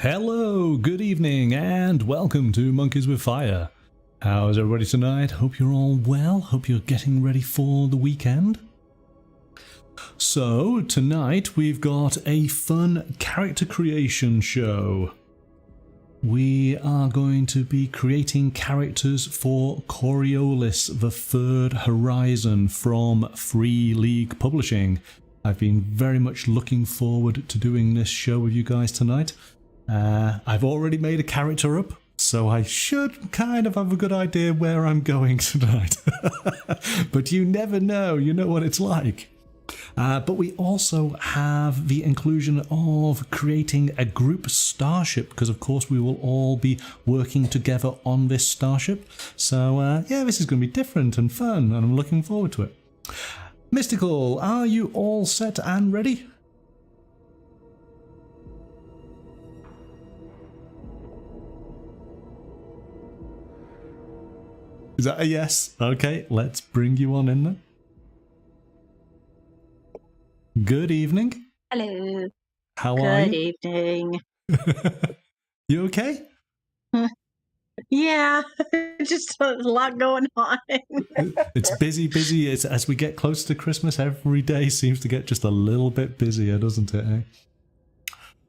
Hello, good evening, and welcome to Monkeys with Fire. How's everybody tonight? Hope you're all well. Hope you're getting ready for the weekend. So, tonight we've got a fun character creation show. We are going to be creating characters for Coriolis, the Third Horizon from Free League Publishing. I've been very much looking forward to doing this show with you guys tonight. I've already made a character up, so I should kind of have a good idea where I'm going tonight. But you never know, you know what it's like. But we also have the inclusion of creating a group starship, because of course we will all be working together on this starship. So yeah, this is going to be different and fun, and I'm looking forward to it. Mystical, are you all set and ready? Is that a yes? Okay, let's bring you on in then. Good evening. Hello. How are you? Good evening. You okay? Yeah, just a lot going on. It's busy. It's, as we get close to Christmas, every day seems to get just a little bit busier, doesn't it? Eh?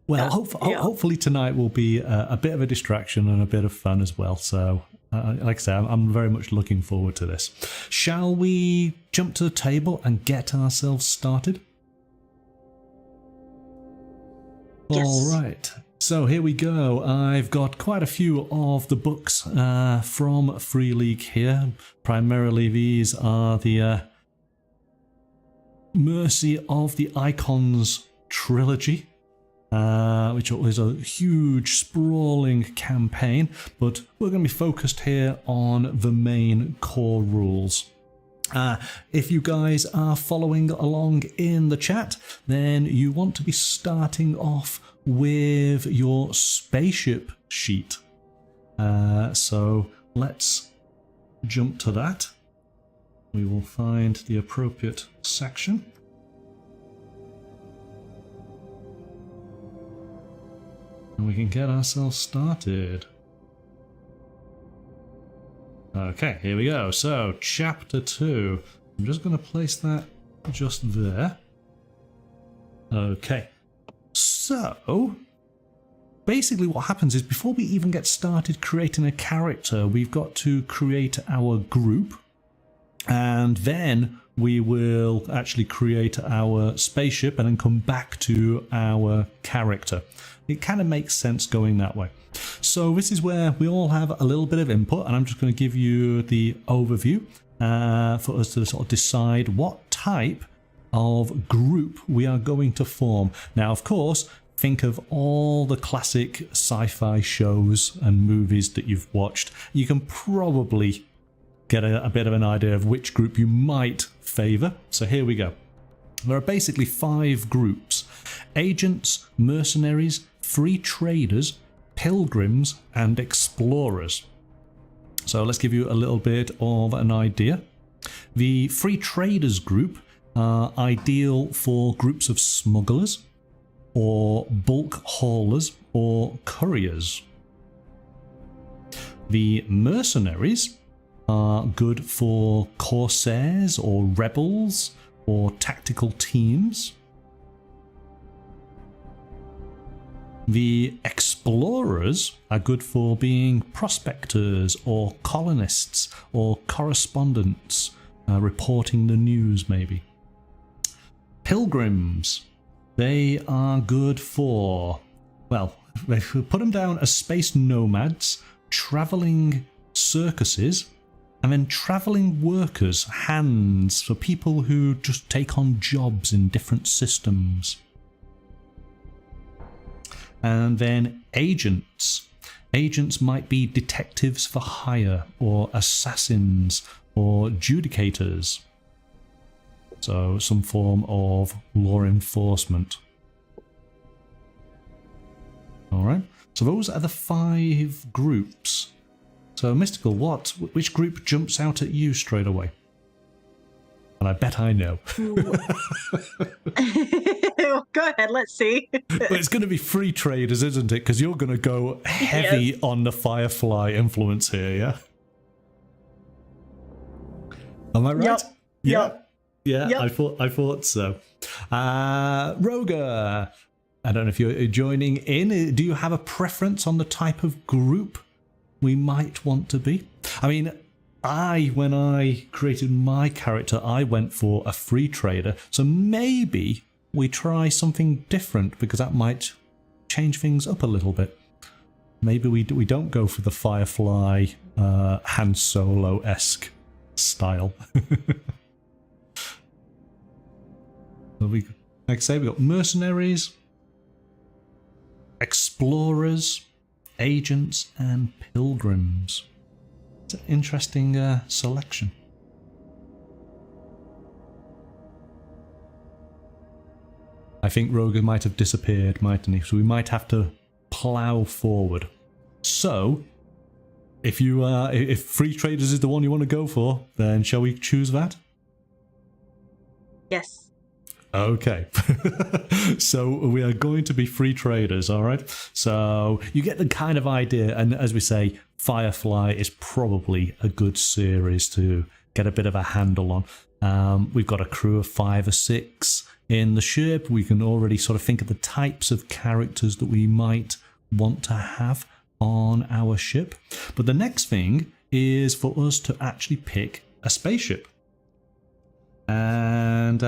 Well, hopefully tonight will be a bit of a distraction and a bit of fun as well. So, like I say, I'm very much looking forward to this. Shall we jump to the table and get ourselves started? Yes. All right. So here we go. I've got quite a few of the books from Free League here. Primarily these are the Mercy of the Icons trilogy, which is a huge sprawling campaign, but we're going to be focused here on the main core rules. If you guys are following along in the chat, then you want to be starting off with your spaceship sheet. So let's jump to that. We will find the appropriate section. And we can get ourselves started. Okay, here we go. So, chapter 2. I'm just going to place that just there. Okay. So, basically what happens is before we even get started creating a character, we've got to create our group. And then we will actually create our spaceship and then come back to our character. It kind of makes sense going that way. So this is where we all have a little bit of input, and I'm just going to give you the overview for us to sort of decide what type of group we are going to form. Now, of course, think of all the classic sci-fi shows and movies that you've watched. You can probably get a bit of an idea of which group you might favour. So here we go. There are basically 5 groups: agents, mercenaries, free traders, pilgrims, and explorers. So let's give you a little bit of an idea. The free traders group are ideal for groups of smugglers, or bulk haulers, or couriers. The mercenaries are good for corsairs or rebels or tactical teams. The explorers are good for being prospectors or colonists or correspondents, reporting the news maybe. Pilgrims, they are good for, well, they put them down as space nomads, travelling circuses, and then travelling workers, hands, for people who just take on jobs in different systems. And then agents. Agents might be detectives for hire, or assassins, or judicators. So some form of law enforcement. Alright, so those are the 5 groups. So Mystical, which group jumps out at you straight away? And I bet I know. Go ahead, let's see. But it's going to be free traders, isn't it? Because you're going to go heavy on the Firefly influence here, yeah? Am I right? Yep. Yeah, Yep. I thought so. Roga, I don't know if you're joining in. Do you have a preference on the type of group we might want to be? I mean, when I created my character, I went for a free trader. So maybe we try something different, because that might change things up a little bit. Maybe we don't go for the Firefly Han Solo-esque style. Like I say, we've got mercenaries, explorers, agents, and pilgrims. It's an interesting selection. I think Rogan might have disappeared, mightn't he? So we might have to plough forward. So, if free traders is the one you want to go for, then shall we choose that? Yes. Okay. So we are going to be free traders, all right? So you get the kind of idea, and as we say, Firefly is probably a good series to get a bit of a handle on. We've got a crew of 5 or 6 in the ship. We can already sort of think of the types of characters that we might want to have on our ship. But the next thing is for us to actually pick a spaceship. And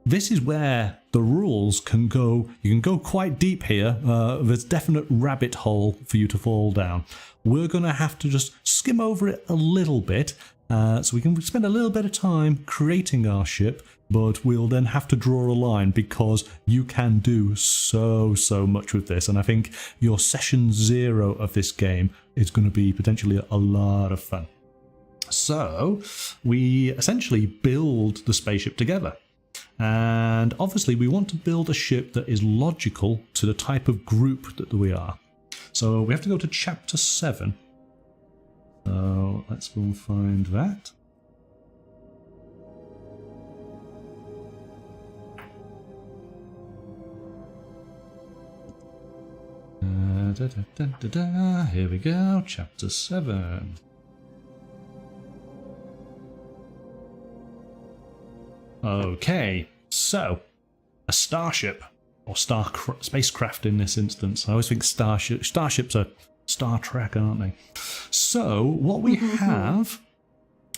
this is where the rules can go. You can go quite deep here. There's definite rabbit hole for you to fall down. We're going to have to just skim over it a little bit, so we can spend a little bit of time creating our ship, but we'll then have to draw a line, because you can do so much with this. And I think your session 0 of this game is going to be potentially a lot of fun. So we essentially build the spaceship together. And obviously we want to build a ship that is logical to the type of group that we are. So we have to go to chapter 7. So let's go and find that. Here we go, chapter 7. Okay, so a starship, or spacecraft in this instance. I always think starships are Star Trek, aren't they? So what we have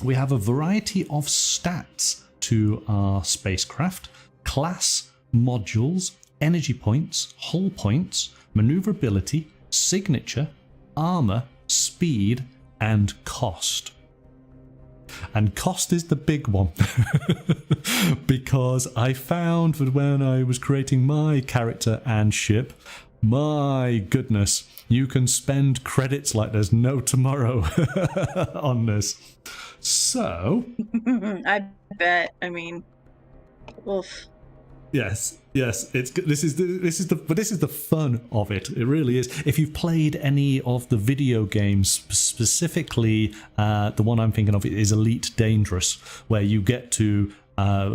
a variety of stats to our spacecraft: class, modules, energy points, hull points, maneuverability, signature, armor, speed, and cost. And cost is the big one, because I found that when I was creating my character and ship, my goodness, you can spend credits like there's no tomorrow on this. So I bet. I mean, oof. Yes. This is the fun of it. It really is. If you've played any of the video games, specifically the one I'm thinking of is Elite Dangerous, where you get to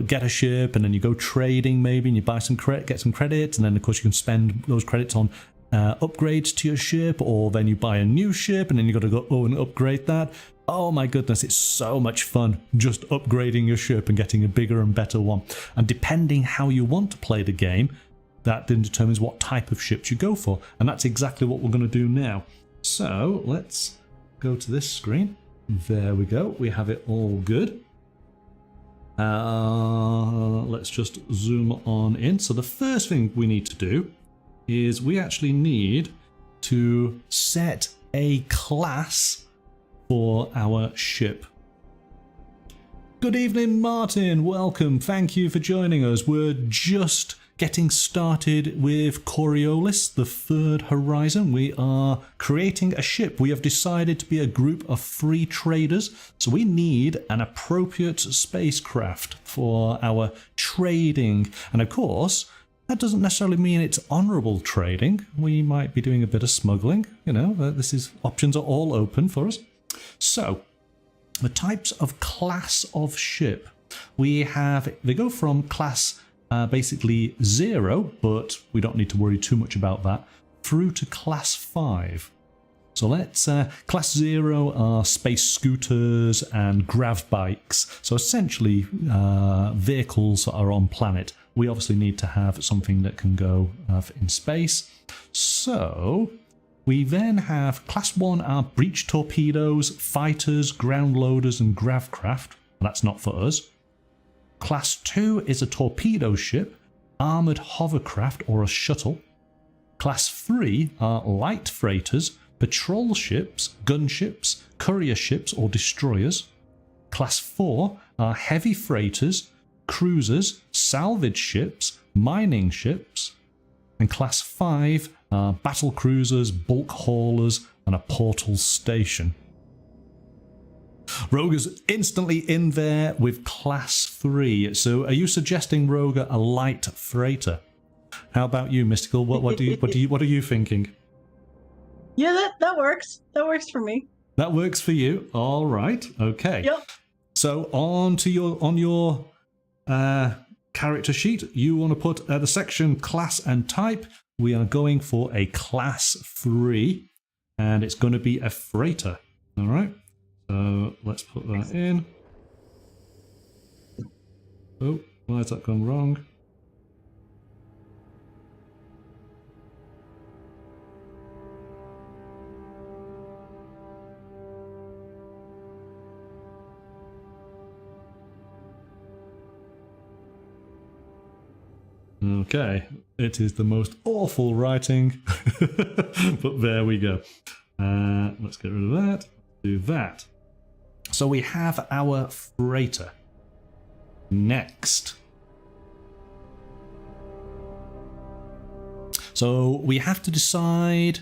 get a ship and then you go trading maybe, and you buy some get some credits, and then of course you can spend those credits on upgrades to your ship, or then you buy a new ship and then you got to go and upgrade that. Oh my goodness, it's so much fun just upgrading your ship and getting a bigger and better one. And depending how you want to play the game, that then determines what type of ships you go for. And that's exactly what we're going to do now. So let's go to this screen. There we go. We have it all good. Let's just zoom on in. So the first thing we need to do is we actually need to set a class for our ship. Good evening, Martin. Welcome. Thank you for joining us. We're just getting started with Coriolis, the third horizon. We are creating a ship. We have decided to be a group of free traders, so we need an appropriate spacecraft for our trading. And of course, that doesn't necessarily mean it's honourable trading. We might be doing a bit of smuggling. You know, options are all open for us. So, the types of class of ship They go from class basically 0, but we don't need to worry too much about that, through to class 5. So let's, class 0 are space scooters and grav bikes. So essentially vehicles that are on planet. We obviously need to have something that can go in space. So we then have class 1 are breach torpedoes, fighters, ground loaders and gravcraft. That's not for us. Class 2 is a torpedo ship, armoured hovercraft or a shuttle. Class 3 are light freighters, patrol ships, gunships, courier ships or destroyers. Class 4 are heavy freighters, cruisers, salvage ships, mining ships. And Class 5 are battle cruisers, bulk haulers and a portal station. Roger's instantly in there with Class 3. So are you suggesting, Roger, a light freighter? How about you, Mystical? What are you thinking? Yeah, that works. That works for me. That works for you. All right. Okay. Yep. So on your character sheet, you want to put the section class and type. We are going for a class 3, and it's going to be a freighter. All right. So let's put that in. Oh, why has that gone wrong? Okay, it is the most awful writing, but there we go. Let's get rid of that, do that. So we have our freighter. Next. So we have to decide,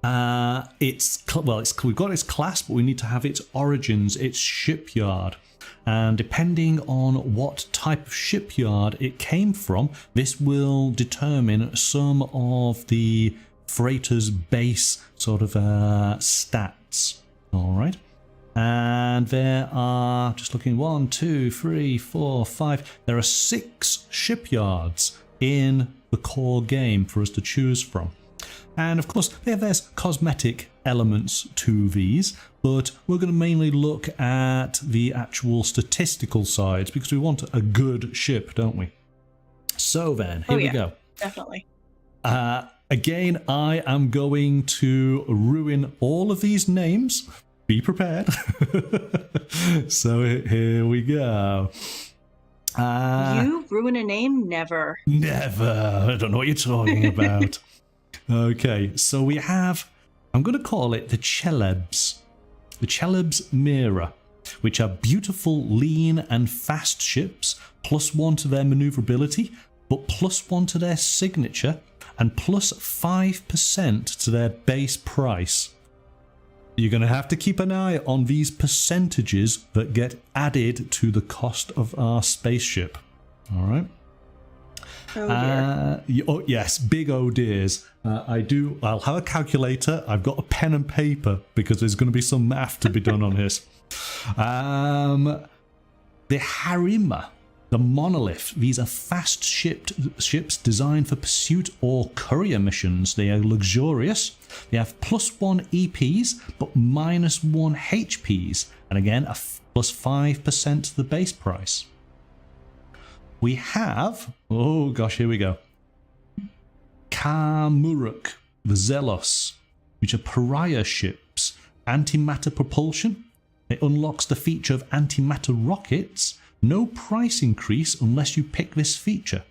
we've got its class, but we need to have its origins, its shipyard. And depending on what type of shipyard it came from, this will determine some of the freighter's base sort of stats. All right. And there are, just looking, 1, 2, 3, 4, 5. There are 6 shipyards in the core game for us to choose from. And of course, there's cosmetic elements to these, but we're going to mainly look at the actual statistical sides because we want a good ship, don't we? So then, here we go. Definitely. Again, I am going to ruin all of these names. Be prepared. So here we go. You ruin a name? Never. Never. I don't know what you're talking about. Okay, so we have, I'm going to call it the Chelebs. The Chelebs Mirror, which are beautiful, lean and fast ships, +1 to their maneuverability, but +1 to their signature, and +5% to their base price. You're going to have to keep an eye on these percentages that get added to the cost of our spaceship. All right. Oh dear. Oh yes, big oh dears. I'll have a calculator. I've got a pen and paper because there's going to be some math to be done on this. The Harima, the Monolith. These are fast ships designed for pursuit or courier missions. They are luxurious. They have +1 EPs but -1 HPs, and again a +5% to the base price. We have, oh gosh, here we go. Kamuruk, the Zelos, which are pariah ships, antimatter propulsion. It unlocks the feature of antimatter rockets. No price increase unless you pick this feature.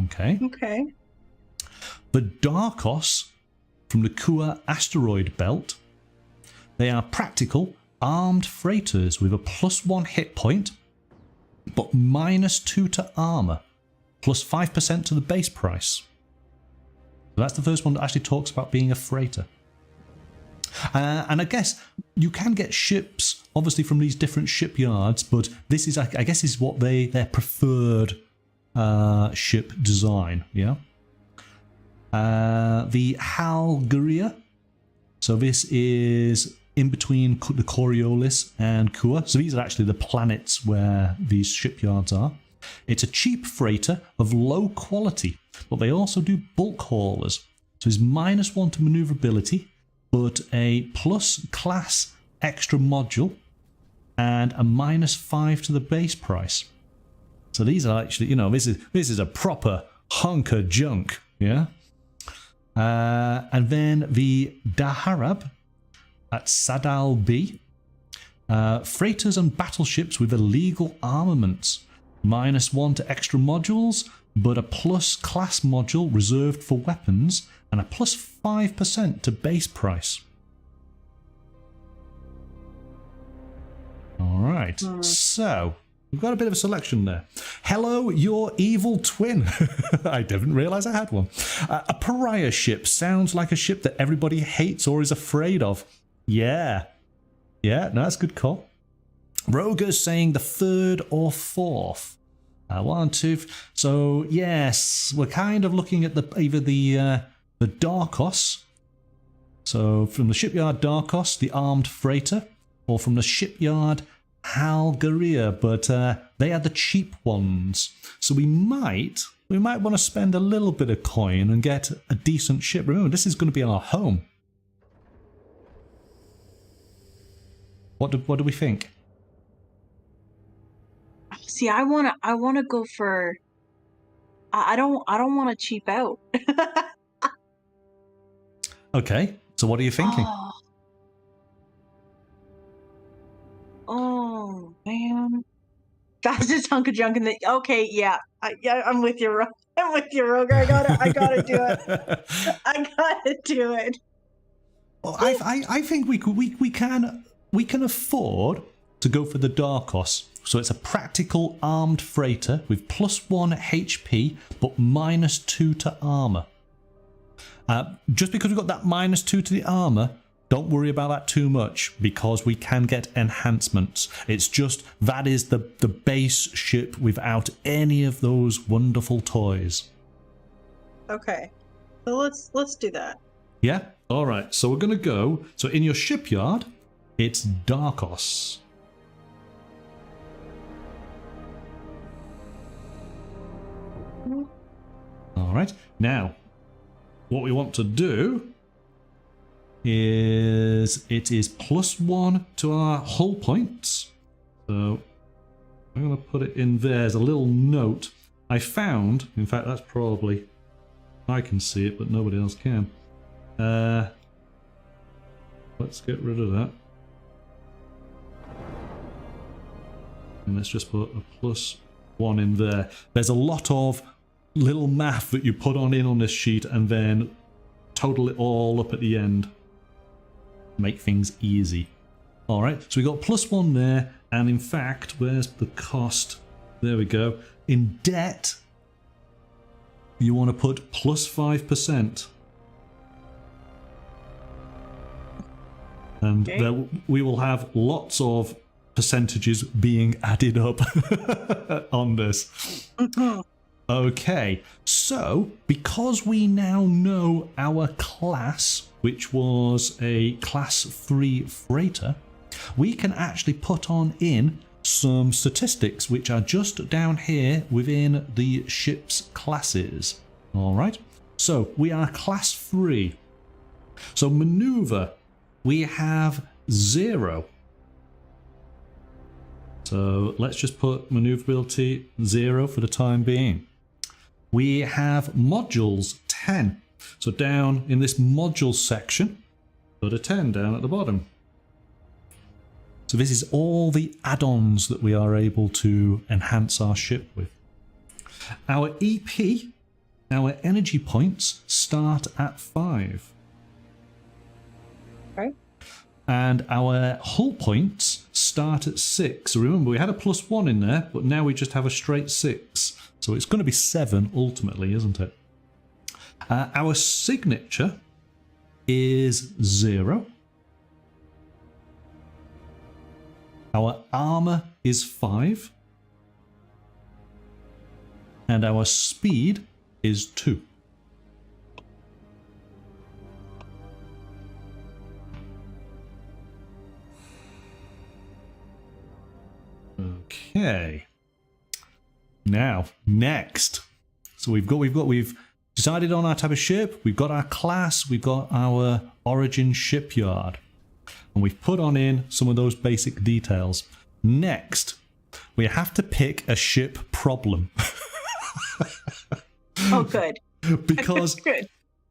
Okay. Okay. The Darkos from the Kua asteroid belt. They are practical, armed freighters with a +1 hit point, but -2 to armor, +5% to the base price. So that's the first one that actually talks about being a freighter. And I guess you can get ships, obviously, from these different shipyards, but this is, I guess, is what their preferred ship design. Yeah. The Halguria. So this is in between the Coriolis and Kua. So these are actually the planets where these shipyards are. It's a cheap freighter of low quality, but they also do bulk haulers. So it's -1 to maneuverability, but a plus class extra module and a -5 to the base price. So these are actually, you know, this is a proper hunk of junk, yeah? And then the Daharab at Sadal B. Freighters and battleships with illegal armaments. -1 to extra modules, but a plus class module reserved for weapons, and a plus 5% to base price. Alright, so we've got a bit of a selection there. Hello, your evil twin. I didn't realise I had one. A pariah ship sounds like a ship that everybody hates or is afraid of. Yeah. Yeah, no, that's a good call. Roger's saying the 3rd or 4th. 1, 2. So yes, we're kind of looking at either the Darkos. So from the shipyard Darkos, the armed freighter, or from the shipyard Halgaria, but they are the cheap ones. So we might want to spend a little bit of coin and get a decent ship. Remember, this is going to be our home. What do we think? See, I wanna go for. I don't want to cheap out. Okay, so what are you thinking? Oh man, fastest hunk of junk in the. Okay, yeah, I'm with you, I'm with you, Roger. I gotta do it. I gotta do it. Well, I think we can afford to go for the Darkos. So it's a practical armed freighter with +1 HP but -2 to armor. Just because we've got that -2 to the armor, don't worry about that too much, because we can get enhancements. It's just that is the base ship without any of those wonderful toys. Okay, so let's do that. Yeah? Alright, so we're going to go. So in your shipyard, it's Darkos. Alright, now, what we want to do is it is +1 to our hull points. So I'm going to put it in there as a little note. I found, in fact, that's probably, I can see it, but nobody else can. Let's get rid of that. And let's just put a +1 in there. There's a lot of little math that you put on this sheet and then total it all up at the end. Make things easy. Alright, so we got +1 there, and in fact, where's the cost? There we go. In debt, you want to put +5%. And there, we will have lots of percentages being added up on this. Okay, so because we now know our class, which was a class 3 freighter, we can actually put on in some statistics which are just down here within the ship's classes. Alright, so we are class 3. So maneuver, we have 0. So let's just put maneuverability 0 for the time being. We have modules 10. So down in this module section, put a 10 down at the bottom. So this is all the add-ons that we are able to enhance our ship with. Our EP, our energy points, start at 5. Okay. And our hull points start at 6. So remember, we had a +1 in there, but now we just have a straight 6. So it's going to be 7 ultimately, isn't it? Our signature is 0. Our armor is 5. And our speed is 2. Okay. Now, next. So we've decided on our type of ship, we've got our class, we've got our origin shipyard. And we've put on in some of those basic details. Next, we have to pick a ship problem. Oh, good. Because Good.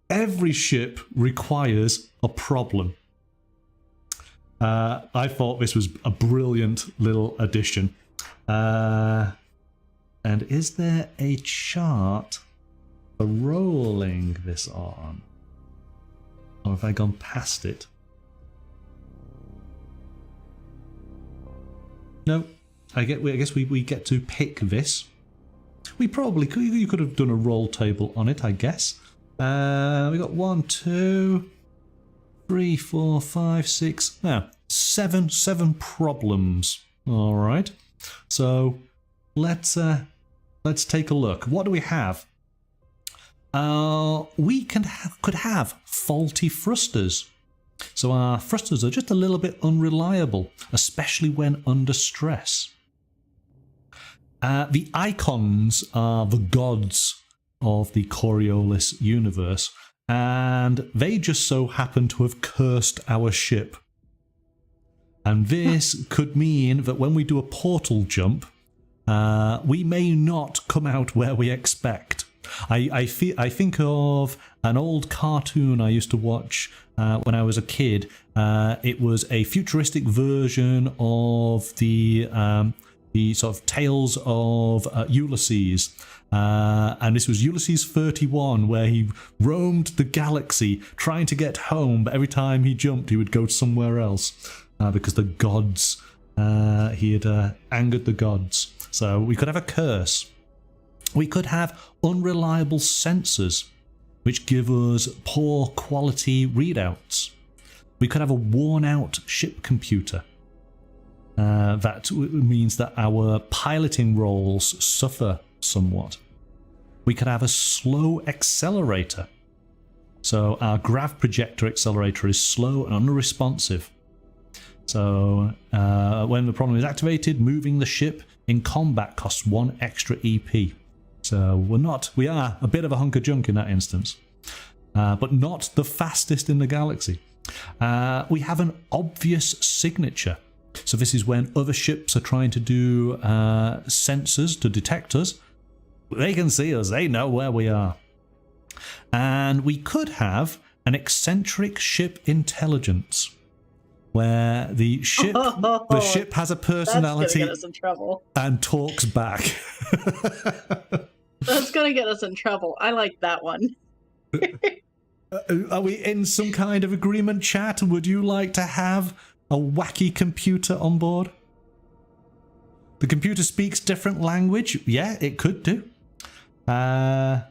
every ship requires a problem. I thought this was a brilliant little addition. And is there a chart for rolling this on? Or have I gone past it? No. I guess we get to pick this. We probably could. You could have done a roll table on it, I guess. We got 1, 2, 3, 4, 5, 6. Now, seven problems. All right. So let's take a look. What do we have? We could have faulty thrusters. So our thrusters are just a little bit unreliable, especially when under stress. The icons are the gods of the Coriolis universe, and they just so happen to have cursed our ship. And this could mean that when we do a portal jump, we may not come out where we expect. I think of an old cartoon I used to watch when I was a kid. It was a futuristic version of the sort of Tales of Ulysses. And this was Ulysses 31, where he roamed the galaxy trying to get home, but every time he jumped, he would go somewhere else because the gods, he had angered the gods. So we could have a curse. We could have unreliable sensors, which give us poor quality readouts. We could have a worn out ship computer. That means that our piloting roles suffer somewhat. We could have a slow accelerator. So our grav projector accelerator is slow and unresponsive. So when the problem is activated, moving the ship in combat costs 1 extra EP. So we are a bit of a hunk of junk in that instance. But not the fastest in the galaxy. We have an obvious signature. So this is when other ships are trying to do sensors to detect us. They can see us, they know where we are. And we could have an eccentric ship intelligence, where the ship has a personality. That's gonna get us in trouble. And talks back. That's gonna get us in trouble. I like that one. Are we in some kind of agreement, chat? Would you like to have a wacky computer on board? The computer speaks different language. Yeah, it could do. Now,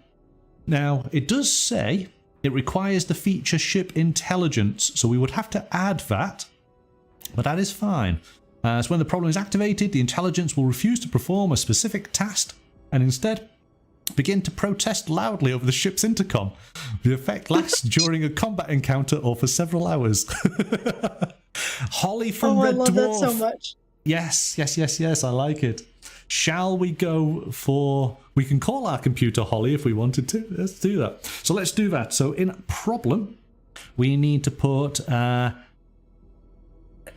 it does say it requires the feature ship intelligence, so we would have to add that, but that is fine. So when the problem is activated, the intelligence will refuse to perform a specific task and instead begin to protest loudly over the ship's intercom. The effect lasts during a combat encounter or for several hours. Holly from Red Dwarf. I love that so much. Yes, I like it. Shall we go for... We can call our computer Holly if we wanted to. Let's do that. So let's do that. So in problem, we need to put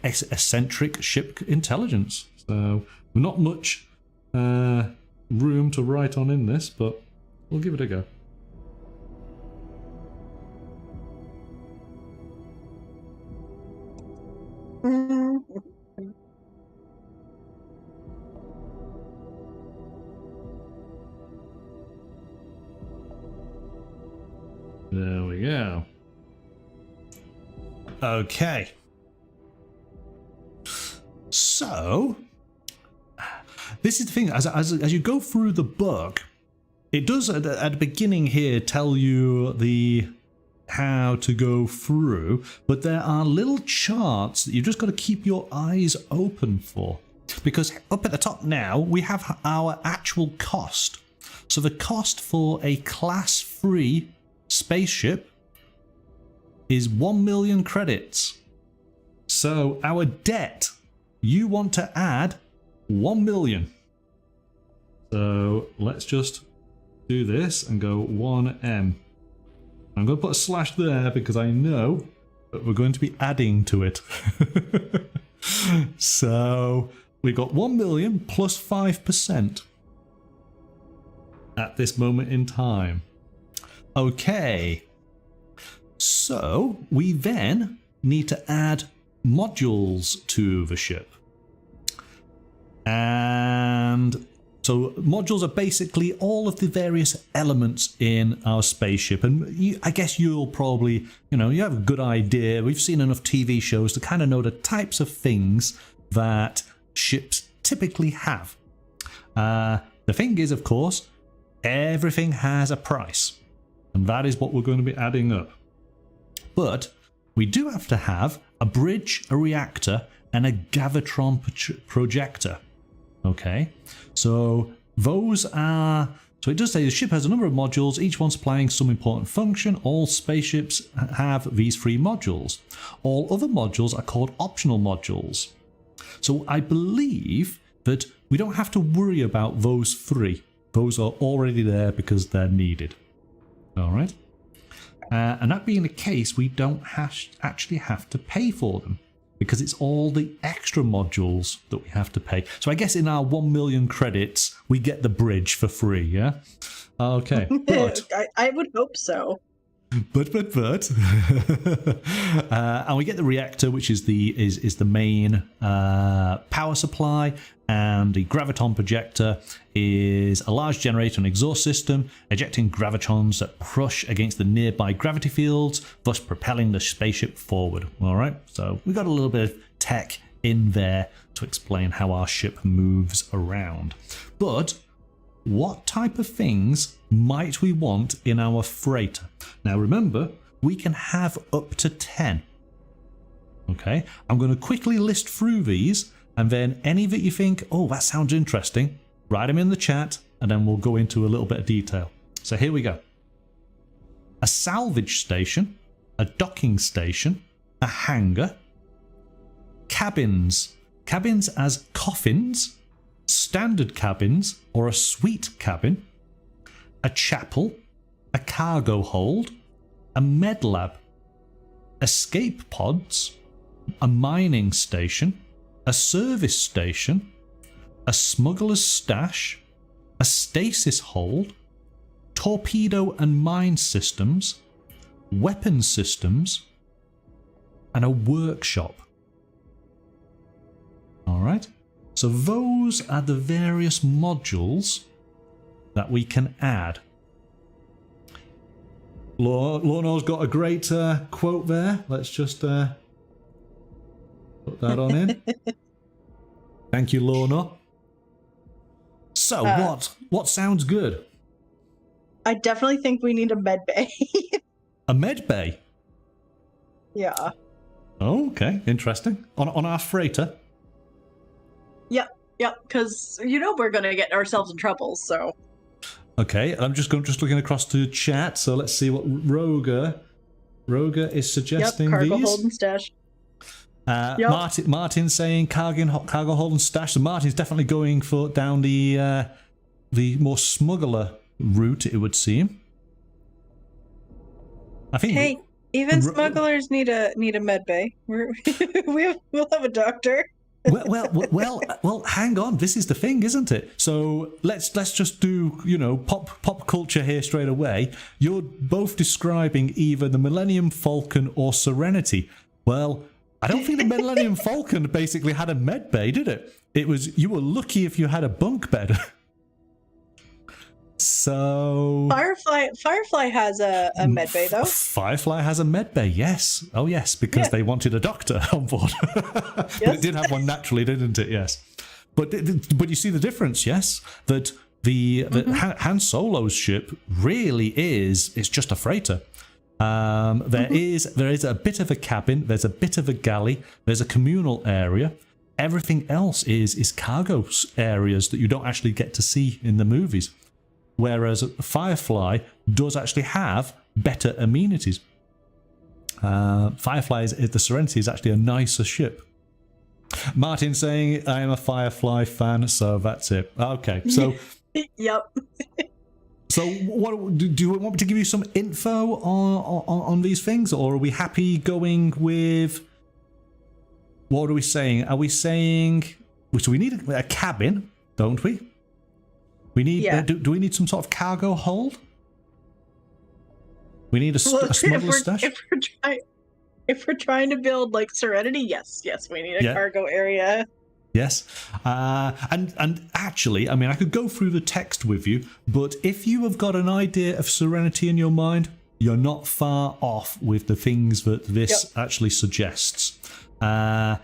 eccentric ship intelligence. So not much room to write on in this, but we'll give it a go. There we go. Okay. So, this is the thing. As you go through the book, it does at the beginning here tell you how to go through, but there are little charts that you've just got to keep your eyes open for. Because up at the top now, we have our actual cost. So the cost for a class 3 spaceship is 1 million credits. So our debt, you want to add 1 million. So let's just do this and go 1M. I'm going to put a slash there because I know that we're going to be adding to it. So we've got 1 million plus 5% at this moment in time. Okay. So we then need to add modules to the ship. And so modules are basically all of the various elements in our spaceship. And I guess you'll probably, you have a good idea. We've seen enough TV shows to kind of know the types of things that ships typically have. The thing is, of course, everything has a price. And that is what we're going to be adding up. But we do have to have a bridge, a reactor, and a gravitron projector. Okay, so those are... So it does say the ship has a number of modules, each one supplying some important function. All spaceships have these 3 modules. All other modules are called optional modules. So I believe that we don't have to worry about those 3. Those are already there because they're needed. All right. And that being the case, we don't actually have to pay for them because it's all the extra modules that we have to pay. So I guess in our 1 million credits, we get the bridge for free, yeah? Okay. But I would hope so. But and we get the reactor, which is the main power supply, and the graviton projector is a large generator and exhaust system, ejecting gravitons that crush against the nearby gravity fields, thus propelling the spaceship forward. All right, so we've got a little bit of tech in there to explain how our ship moves around. But what type of things might we want in our freighter? Now remember, we can have up to 10. Okay, I'm going to quickly list through these, and then any that you think, oh, that sounds interesting, write them in the chat, and then we'll go into a little bit of detail. So here we go. A salvage station, a docking station, a hangar, cabins. Cabins as coffins, standard cabins or a suite cabin, a chapel, a cargo hold, a med lab, escape pods, a mining station, a service station, a smuggler's stash, a stasis hold, torpedo and mine systems, weapon systems, and a workshop. All right. So those are the various modules that we can add. Lorna's got a great quote there. Let's just put that on in. Thank you, Lorna. So what sounds good? I definitely think we need a med bay. A med bay? Yeah. Oh, okay, interesting. On our freighter? Yep, because we're gonna get ourselves in trouble, so. Okay, I'm just looking across to chat, so let's see what Roger is suggesting. Yep, cargo these. hold and stash. Yep. Martin saying cargo hold and stash. So Martin's definitely going for down the more smuggler route, it would seem. I think. Hey, even smugglers need a med bay. We'll have a doctor. well, hang on. This is the thing, isn't it? So let's just do, pop culture here straight away. You're both describing either the Millennium Falcon or Serenity. Well, I don't think the Millennium Falcon basically had a med bay, did it? You were lucky if you had a bunk bed. So Firefly has a med bay though. Firefly has a med bay, yes. Oh yes, because they wanted a doctor on board. But it did have one naturally, didn't it? Yes. But you see the difference, yes? That the Han Solo's ship really is just a freighter. There is a bit of a cabin, there's a bit of a galley, there's a communal area. Everything else is cargo areas that you don't actually get to see in the movies. Whereas Firefly does actually have better amenities. The Serenity is actually a nicer ship. Martin saying, I am a Firefly fan, so that's it. Okay, so... Yep. So, what do you want me to give you some info on these things, or are we happy going with... What are we saying? Are we saying... So we need a cabin, don't we? We need... Yeah. Do we need some sort of cargo hold? We need a smuggler stash? If we're trying to build like Serenity, yes, we need a cargo area. Yes, and actually, I mean, I could go through the text with you, but if you have got an idea of Serenity in your mind, you're not far off with the things that this actually suggests. Now,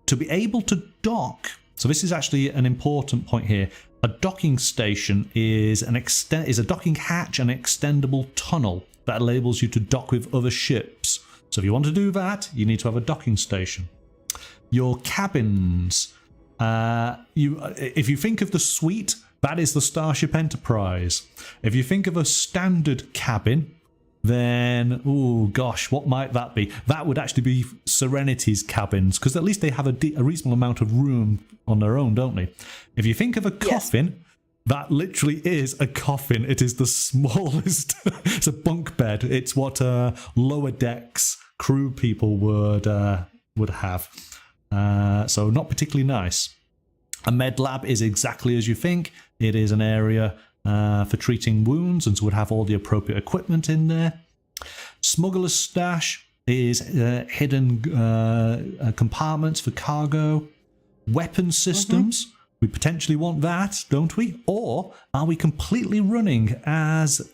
to be able to dock, so this is actually an important point here. A docking station is a docking hatch, an extendable tunnel that enables you to dock with other ships. So if you want to do that, you need to have a docking station. Your cabins, if you think of the suite, that is the Starship Enterprise. If you think of a standard cabin, then, oh gosh, what might that be? That would actually be Serenity's cabins, because at least they have a reasonable amount of room on their own, don't they? If you think of a coffin, that literally is a coffin. It is the smallest. It's a bunk bed. It's what lower decks crew people would have. So not particularly nice. A med lab is exactly as you think. It is an area for treating wounds, and so would have all the appropriate equipment in there. Smuggler's stash is hidden compartments for cargo. Weapon systems, we potentially want that, don't we? Or are we completely running as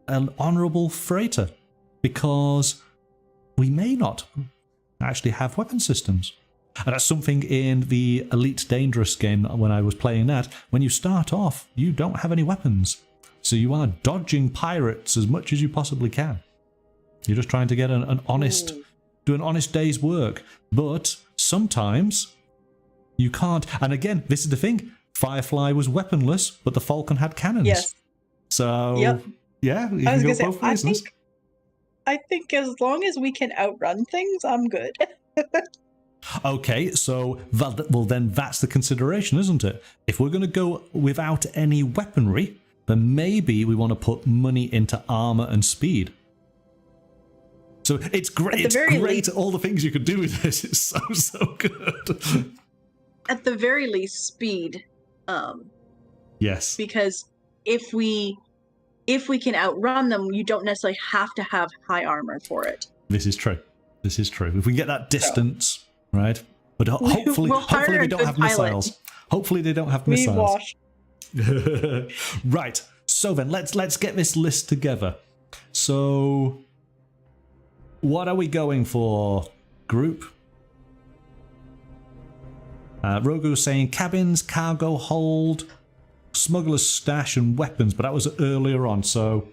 an honourable freighter? Because we may not actually have weapon systems. And that's something in the Elite Dangerous game when I was playing that. When you start off, you don't have any weapons. So you are dodging pirates as much as you possibly can. You're just trying to get an honest, do an honest day's work. But sometimes you can't. And again, this is the thing. Firefly was weaponless, but the Falcon had cannons. Yes. So, yeah, you I was can go going to say, both reasons. I think as long as we can outrun things, I'm good. Okay, so well then that's the consideration, isn't it? If we're going to go without any weaponry, then maybe we want to put money into armor and speed. So it's great. It's great. All the things you could do with this. It's so good. At the very least, speed. Yes. Because if we can outrun them, you don't necessarily have to have high armor for it. This is true. This is true. If we get that distance, right? But hopefully they don't have missiles. Hopefully they don't have missiles. Right. So then let's get this list together. So what are we going for, group? Rogo's saying cabins, cargo hold, smuggler's stash, and weapons, but that was earlier on. So,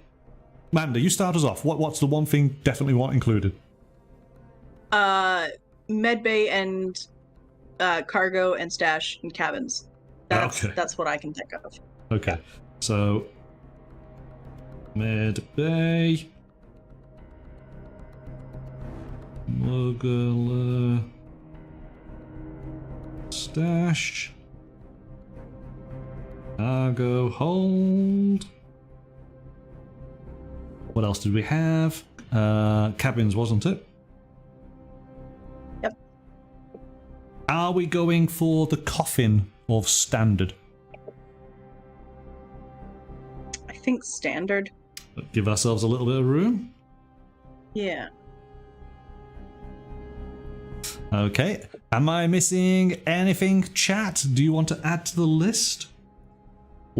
Manda, you start us off. What's the one thing definitely want included? Medbay and cargo and stash and cabins. That's what I can think of. Okay, so Medbay, smuggler, stash, cargo hold. What else did we have? Cabins, wasn't it? Yep. Are we going for the coffin or standard? I think standard. Give ourselves a little bit of room. Yeah. Okay. Am I missing anything, chat? Do you want to add to the list?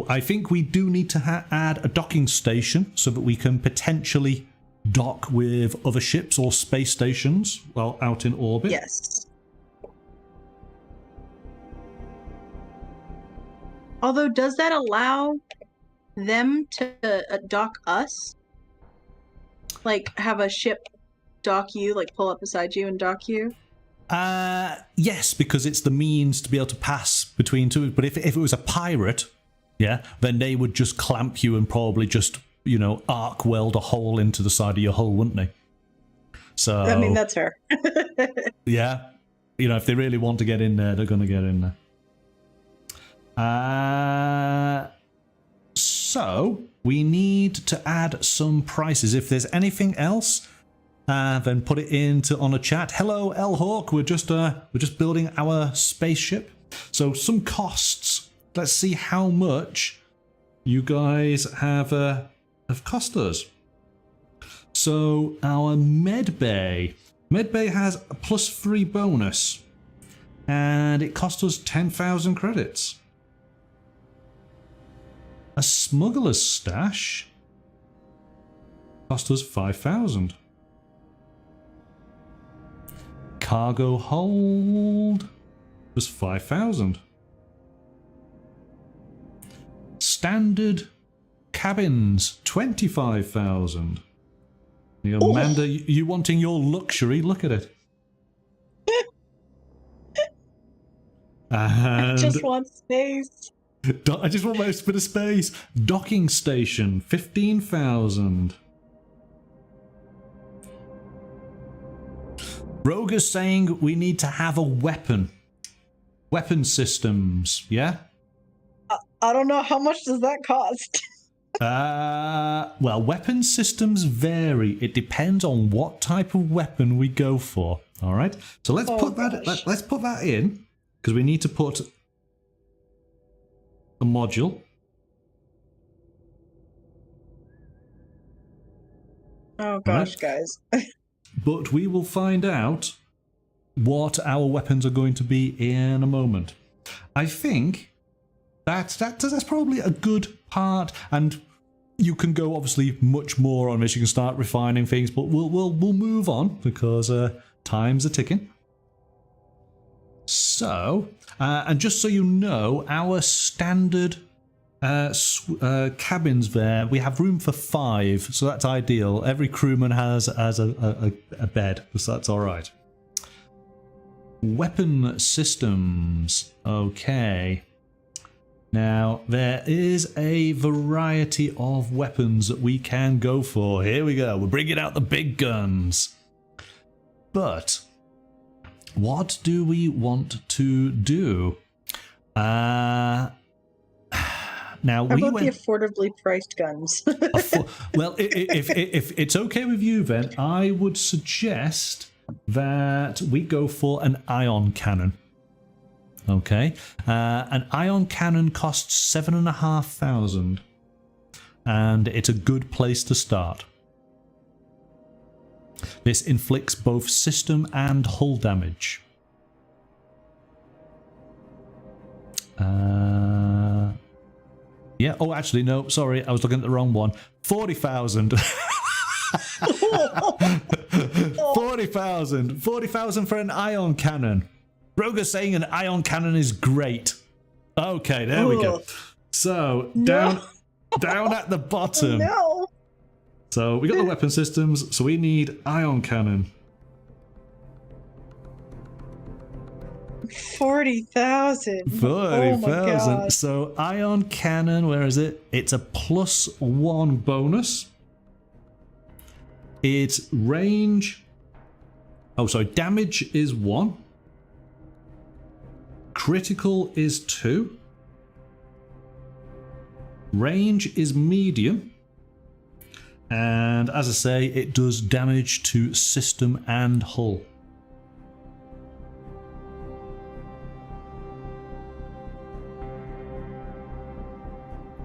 I think we do need to add a docking station so that we can potentially dock with other ships or space stations while out in orbit. Yes. Although, does that allow them to dock us? Like, have a ship dock you, like pull up beside you and dock you? Yes, because it's the means to be able to pass between two. But if it was a pirate, yeah, then they would just clamp you and probably just, arc weld a hole into the side of your hull, wouldn't they? So I mean, that's fair. Yeah. you know, if they really want to get in there, they're going to get in there. So we need to add some prices. If there's anything else, then put it into on a chat. Hello, L Hawk. We're just building our spaceship. So some costs. Let's see how much you guys have cost us. So our medbay has a +3 bonus, and it cost us 10,000 credits. A smuggler's stash cost us 5,000. Cargo hold was 5,000. Standard cabins 25,000. Amanda, you wanting your luxury? Look at it. I just want space. I just want most bit of space. Docking station 15,000. Rogue is saying we need to have a weapon. Weapon systems, yeah? I don't know, how much does that cost? Well, weapon systems vary. It depends on what type of weapon we go for. All right. So let's put that in, because we need to put a module. Oh gosh, guys. But we will find out what our weapons are going to be in a moment. I think that's probably a good part, and you can go obviously much more on this. You can start refining things, but we'll move on because times are ticking. So, and just so you know, our standard cabins there, we have room for 5, so that's ideal. Every crewman has a bed, so that's all right. Weapon systems, okay. Now, there is a variety of weapons that we can go for. Here we go. We're bringing out the big guns. But what do we want to do? Now, how about the affordably priced guns? Well, if it's okay with you, then I would suggest that we go for an ion cannon. Okay, an ion cannon costs 7,500, and it's a good place to start. This inflicts both system and hull damage. Yeah. Oh, actually, no. Sorry, I was looking at the wrong one. 40,000. 40,000. 40,000 for an ion cannon. Roger's saying an ion cannon is great. Okay, there we go. So down at the bottom. No. So we got the weapon systems. So we need ion cannon. 40,000. 40,000. So ion cannon, where is it? It's a +1 bonus. Its range. Oh, sorry. Damage is 1. Critical is 2. Range is medium. And as I say, it does damage to system and hull.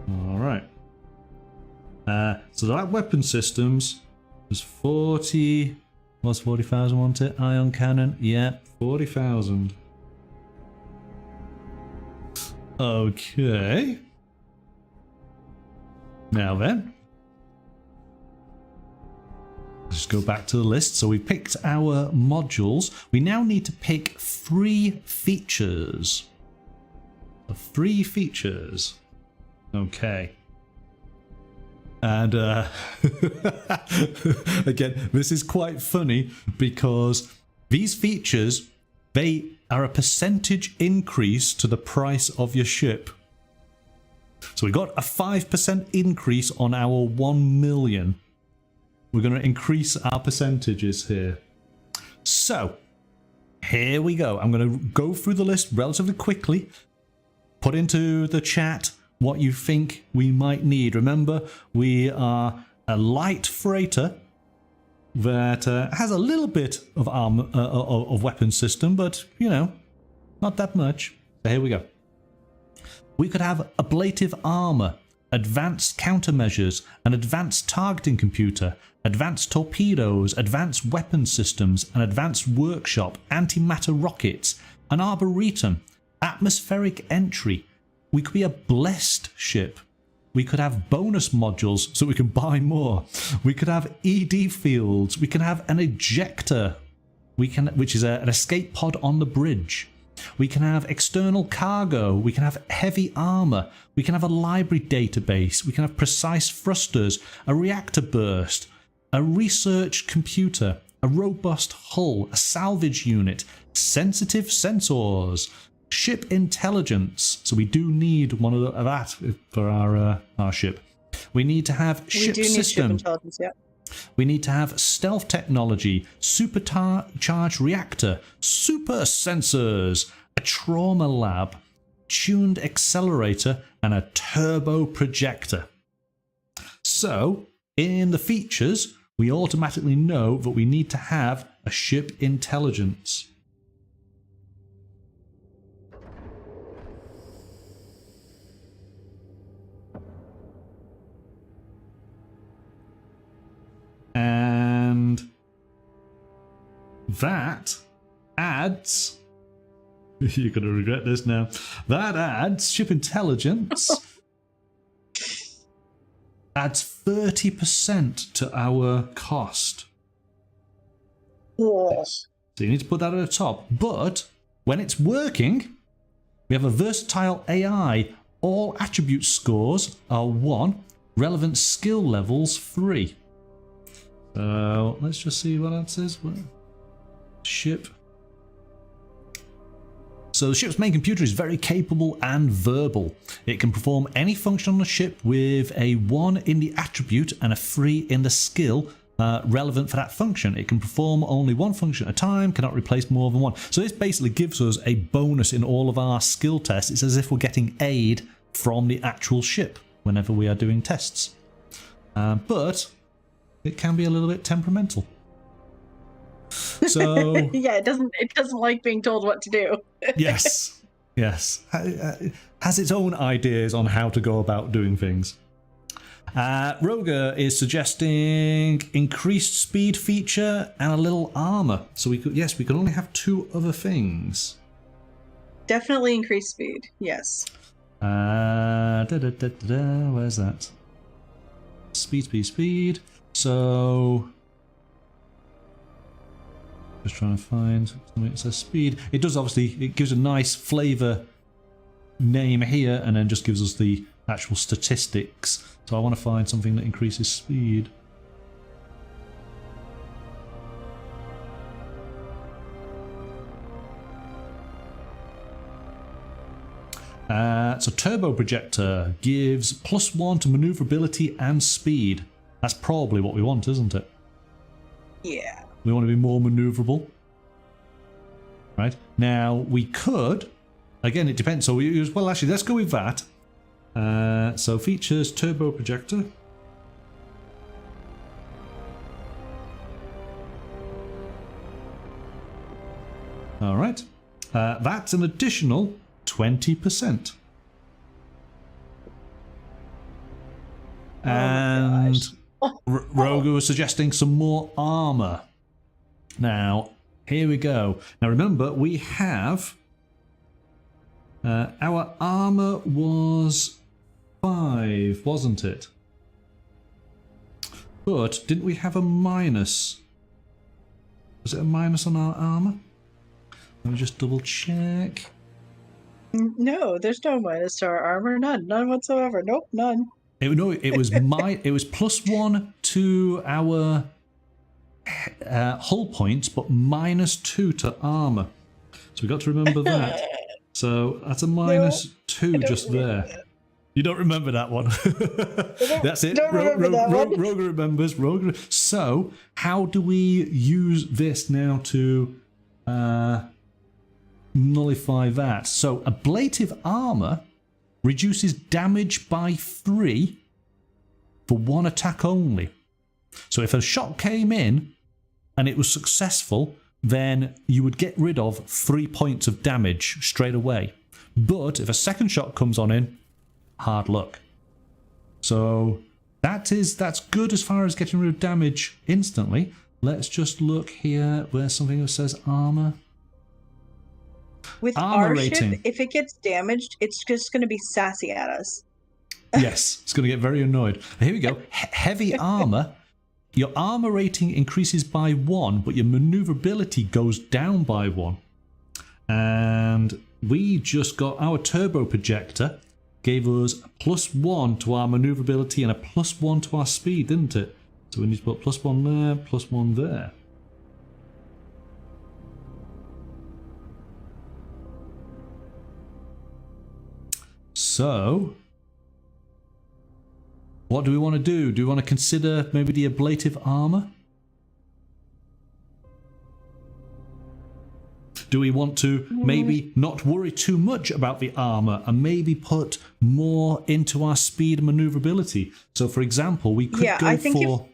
Alright. So that weapon systems was 40. Was 40,000, wasn't it? Ion cannon? Yeah, 40,000. Okay. Now then. Let's go back to the list. So we picked our modules. We now need to pick 3 features. 3 features. Okay. And again, this is quite funny because these features, they are a percentage increase to the price of your ship. So we got a 5% increase on our 1 million. We're going to increase our percentages here. So here we go. I'm going to go through the list relatively quickly. Put into the chat what you think we might need. Remember, we are a light freighter that has a little bit of armor, of weapon system, but you know, not that much. So here we go. We could have ablative armor, advanced countermeasures, an advanced targeting computer, advanced torpedoes, advanced weapon systems, an advanced workshop, antimatter rockets, an arboretum, atmospheric entry. We could be a blessed ship. We could have bonus modules so we can buy more. We could have ED fields. We can have an ejector, which is an escape pod on the bridge. We can have external cargo. We can have heavy armor. We can have a library database. We can have precise thrusters, a reactor burst, a research computer, a robust hull, a salvage unit, sensitive sensors, ship intelligence. So we do need one of that for our ship. We need to have ship system. Ship intelligence, yeah. We need to have stealth technology, supercharged reactor, super sensors, a trauma lab, tuned accelerator, and a turbo projector. So, in the features, we automatically know that we need to have a ship intelligence. And that adds, you're going to regret this now, that adds ship intelligence, adds 30% to our cost. Yes. So you need to put that at the top. But when it's working, we have a versatile AI. All attribute scores are 1, relevant skill levels 3. So let's just see what that says. Ship. So the ship's main computer is very capable and verbal. It can perform any function on the ship with a 1 in the attribute and a 3 in the skill relevant for that function. It can perform only 1 function at a time, cannot replace more than 1. So this basically gives us a bonus in all of our skill tests. It's as if we're getting aid from the actual ship whenever we are doing tests. But it can be a little bit temperamental. So yeah, it doesn't like being told what to do. yes, has its own ideas on how to go about doing things. Roger is suggesting increased speed feature and a little armor. So we could only have 2 other things. Definitely increased speed. Yes. Where's that? Speed. So, just trying to find something that says speed. It does obviously, it gives a nice flavor name here and then just gives us the actual statistics. So I want to find something that increases speed. So turbo projector gives +1 to maneuverability and speed. That's probably what we want, isn't it? Yeah. We want to be more maneuverable. Right? Now, we could... Again, it depends. So, well, actually, let's go with that. So, features, turbo projector. All right. That's an additional 20%. And Roger was suggesting some more armor. Now, here we go. Now, remember, we have... our armor was 5, wasn't it? But didn't we have a minus? Was it a minus on our armor? Let me just double check. No, there's no minus to our armor. None whatsoever. Nope, none. It was it was +1 to our hull points, but -2 to armor. So we got to remember that. So that's a -2 just there. That. You don't remember that one. That's it. Roger remembers. Roger. So how do we use this now to nullify that. So ablative armor reduces damage by 3 for 1 attack only. So if a shot came in and it was successful, then you would get rid of 3 points of damage straight away. But if a second shot comes on in, hard luck. So that's good as far as getting rid of damage instantly. Let's just look here where something says armor. With Armor our rating. ship, if it gets damaged, it's just going to be sassy at us. Yes, it's going to get very annoyed. Here we go. Heavy armor. Your armor rating increases by 1, but your maneuverability goes down by 1. And we just got our turbo projector, gave us a +1 to our maneuverability and a +1 to our speed, didn't it? So we need to put +1 there, +1 there. So, what do we want to do? Do we want to consider maybe the ablative armor? Do we want to maybe not worry too much about the armor and maybe put more into our speed and maneuverability? So, for example, we could go for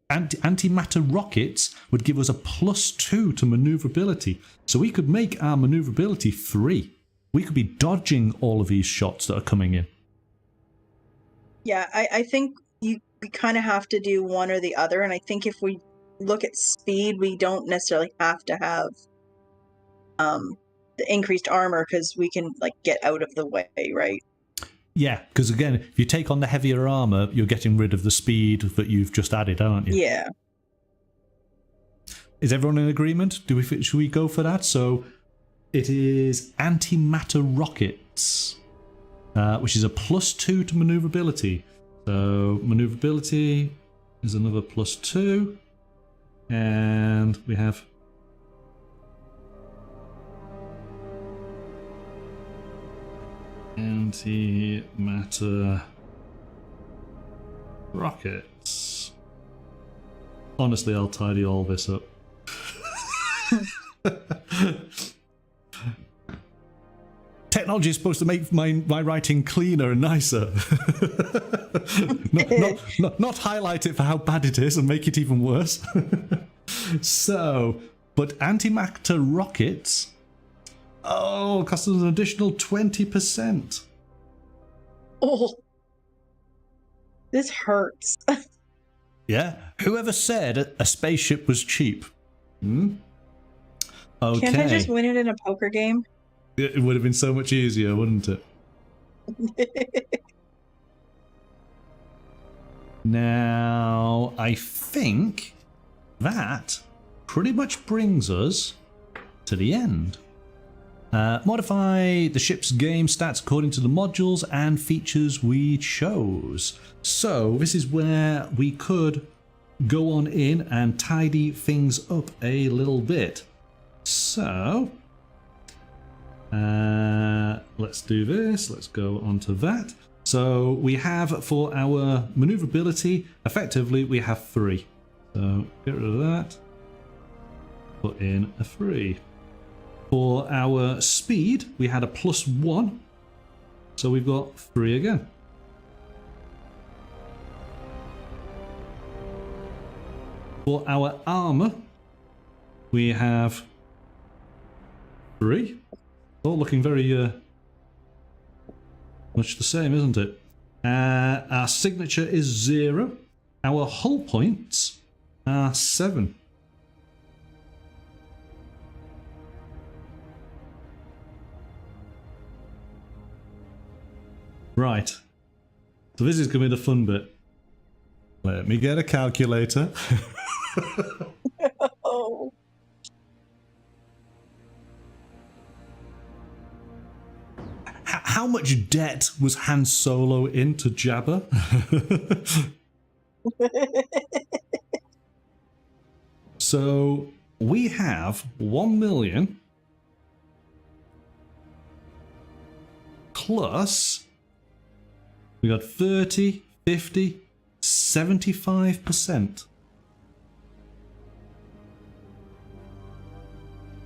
antimatter rockets would give us a +2 to maneuverability. So we could make our maneuverability 3. We could be dodging all of these shots that are coming in. Yeah, I think we kind of have to do one or the other. And I think if we look at speed, we don't necessarily have to have the increased armor because we can get out of the way, right? Yeah, because again, if you take on the heavier armor, you're getting rid of the speed that you've just added, aren't you? Yeah. Is everyone in agreement? Should we go for that? So it is antimatter rockets, which is a +2 to maneuverability. So maneuverability is another +2, and we have antimatter rockets. Honestly, I'll tidy all this up. Technology is supposed to make my writing cleaner and nicer. not highlight it for how bad it is and make it even worse. So, but antimatter rockets, cost us an additional 20%. Oh, this hurts. Yeah, whoever said a spaceship was cheap? Okay. Can't I just win it in a poker game? It would have been so much easier, wouldn't it? Now, I think that pretty much brings us to the end. Modify the ship's game stats according to the modules and features we chose. So this is where we could go on in and tidy things up a little bit. So let's do this. Let's go on to that. So we have for our maneuverability, effectively we have 3. So get rid of that. Put in a 3. For our speed, we had a +1. So we've got 3 again. For our armor, we have 3. All looking very much the same, isn't it? Our signature is 0. Our hull points are 7. Right. So this is going to be the fun bit. Let me get a calculator. Oh. How much debt was Han Solo into Jabba? So we have 1 million plus we got 30, 50, 75%.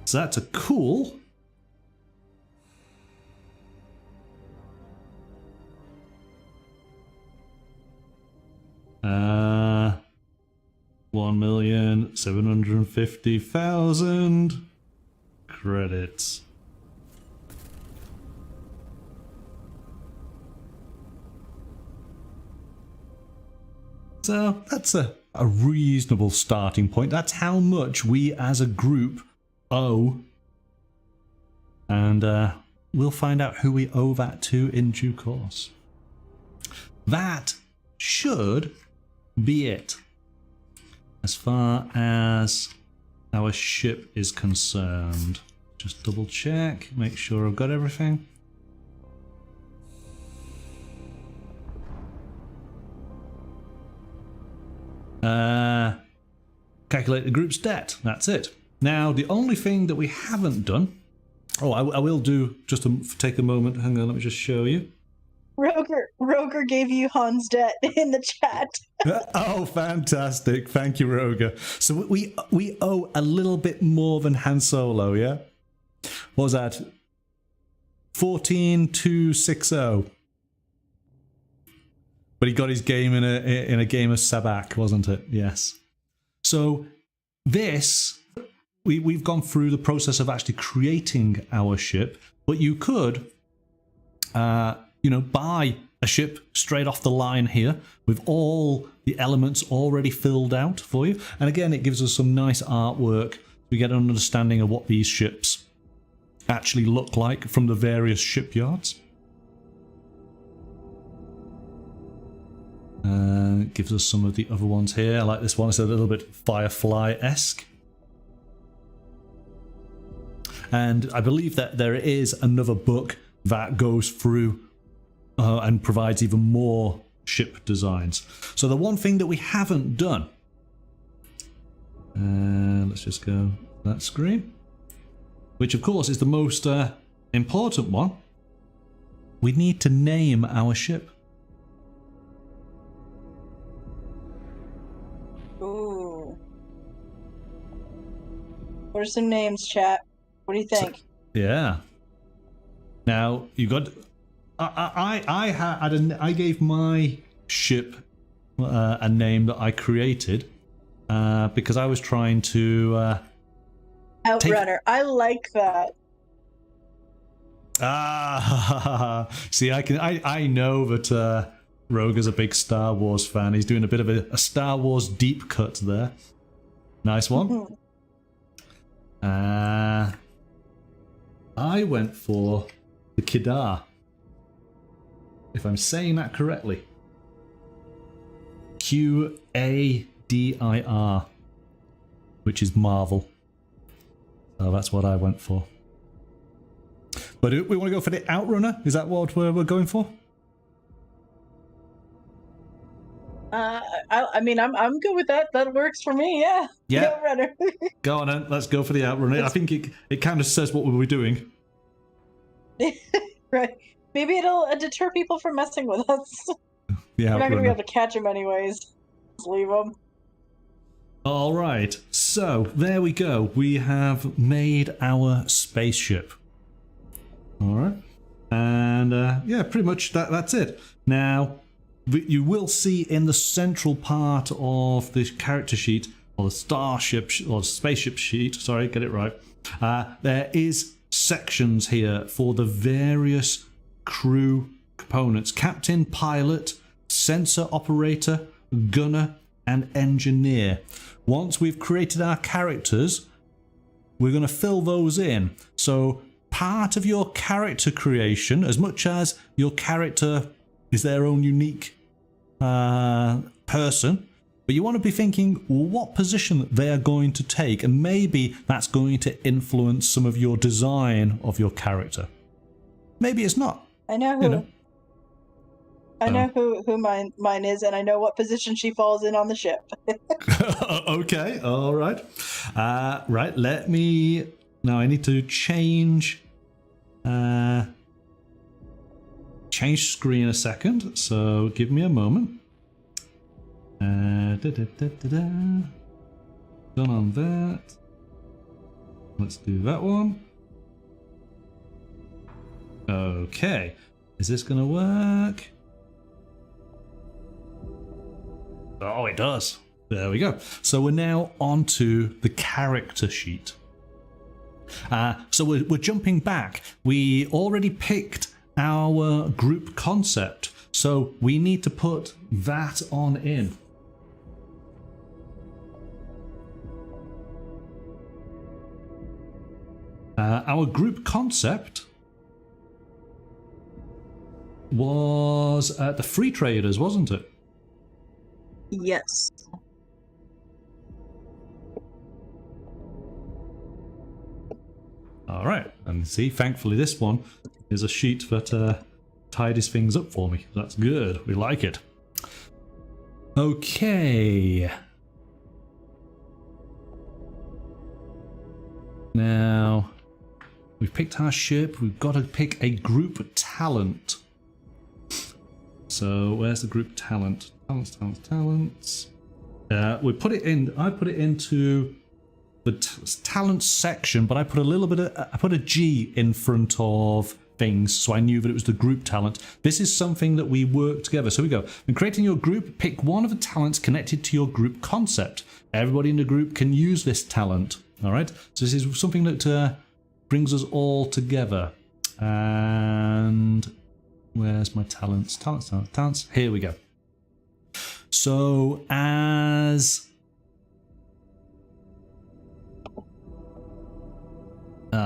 So that's a cool 1,750,000 credits. So that's a reasonable starting point. That's how much we as a group owe. And we'll find out who we owe that to in due course. That should be it as far as our ship is concerned. Just double check, make sure I've got everything. Calculate the group's debt. That's it. Now, the only thing that we haven't done... Oh, I will do, just to take a moment. Hang on, let me just show you. Roger gave you Han's debt in the chat. Oh, fantastic. Thank you, Roger. So we owe a little bit more than Han Solo, yeah? What was that? 14,260. But he got his game in a game of Sabak, wasn't it? Yes. So this, we've gone through the process of actually creating our ship, but you could, buy a ship straight off the line here with all the elements already filled out for you. And again, it gives us some nice artwork. We get an understanding of what these ships actually look like from the various shipyards. It gives us some of the other ones here. I like this one. It's a little bit Firefly-esque. And I believe that there is another book that goes through and provides even more ship designs. So the one thing that we haven't done, let's just go to that screen, which of course is the most important one. We need to name our ship. Ooh. What are some names, chat? What do you think? So, yeah. Now you got. I gave my ship a name that I created because I was trying to Outrunner. I like that. See, I know that Roger's a big Star Wars fan. He's doing a bit of a Star Wars deep cut there. Nice one. I went for the Kidar, if I'm saying that correctly. Qadir, which is Marvel. So that's what I went for. But do we want to go for the Outrunner? Is that what we're going for? I'm good with that. That works for me. Yeah. Yeah. Outrunner. Go on then. Let's go for the Outrunner. I think it kind of says what we'll be doing. Right. Maybe it'll deter people from messing with us. Yeah. We're not going to be able to catch them anyways. Just leave them. All right. So there we go. We have made our spaceship. All right. And yeah, pretty much that's it. Now, you will see in the central part of the character sheet, or the starship, or spaceship sheet, sorry, get it right, there is sections here for the various crew components: captain, pilot, sensor operator, gunner, and engineer. Once we've created our characters, we're going to fill those in. So part of your character creation, as much as your character is their own unique person, but you want to be thinking what position they are going to take, and maybe that's going to influence some of your design of your character. Maybe it's not. I know who. I know who mine is, and I know what position she falls in on the ship. Okay, all right. Right, let me... Now I need to change screen a second, so give me a moment. Done on that. Let's do that one. Okay, is this gonna work? Oh, it does. There we go. So we're now on to the character sheet. So we're jumping back. We already picked our group concept, so we need to put that on in. Our group concept was the free traders, wasn't it? Yes. All right, and see, thankfully this one is a sheet that tidies things up for me. That's good. We like it. Okay. Now, we've picked our ship. We've got to pick a group talent. So, where's the group talent? Talents. We put it in. I put it into the talent section, but I put a little bit of, I put a G in front of things, so I knew that it was the group talent. This is something that we work together. So we go. When creating your group, pick one of the talents connected to your group concept. Everybody in the group can use this talent. All right. So this is something that brings us all together. And where's my talents? Talents. Here we go. So as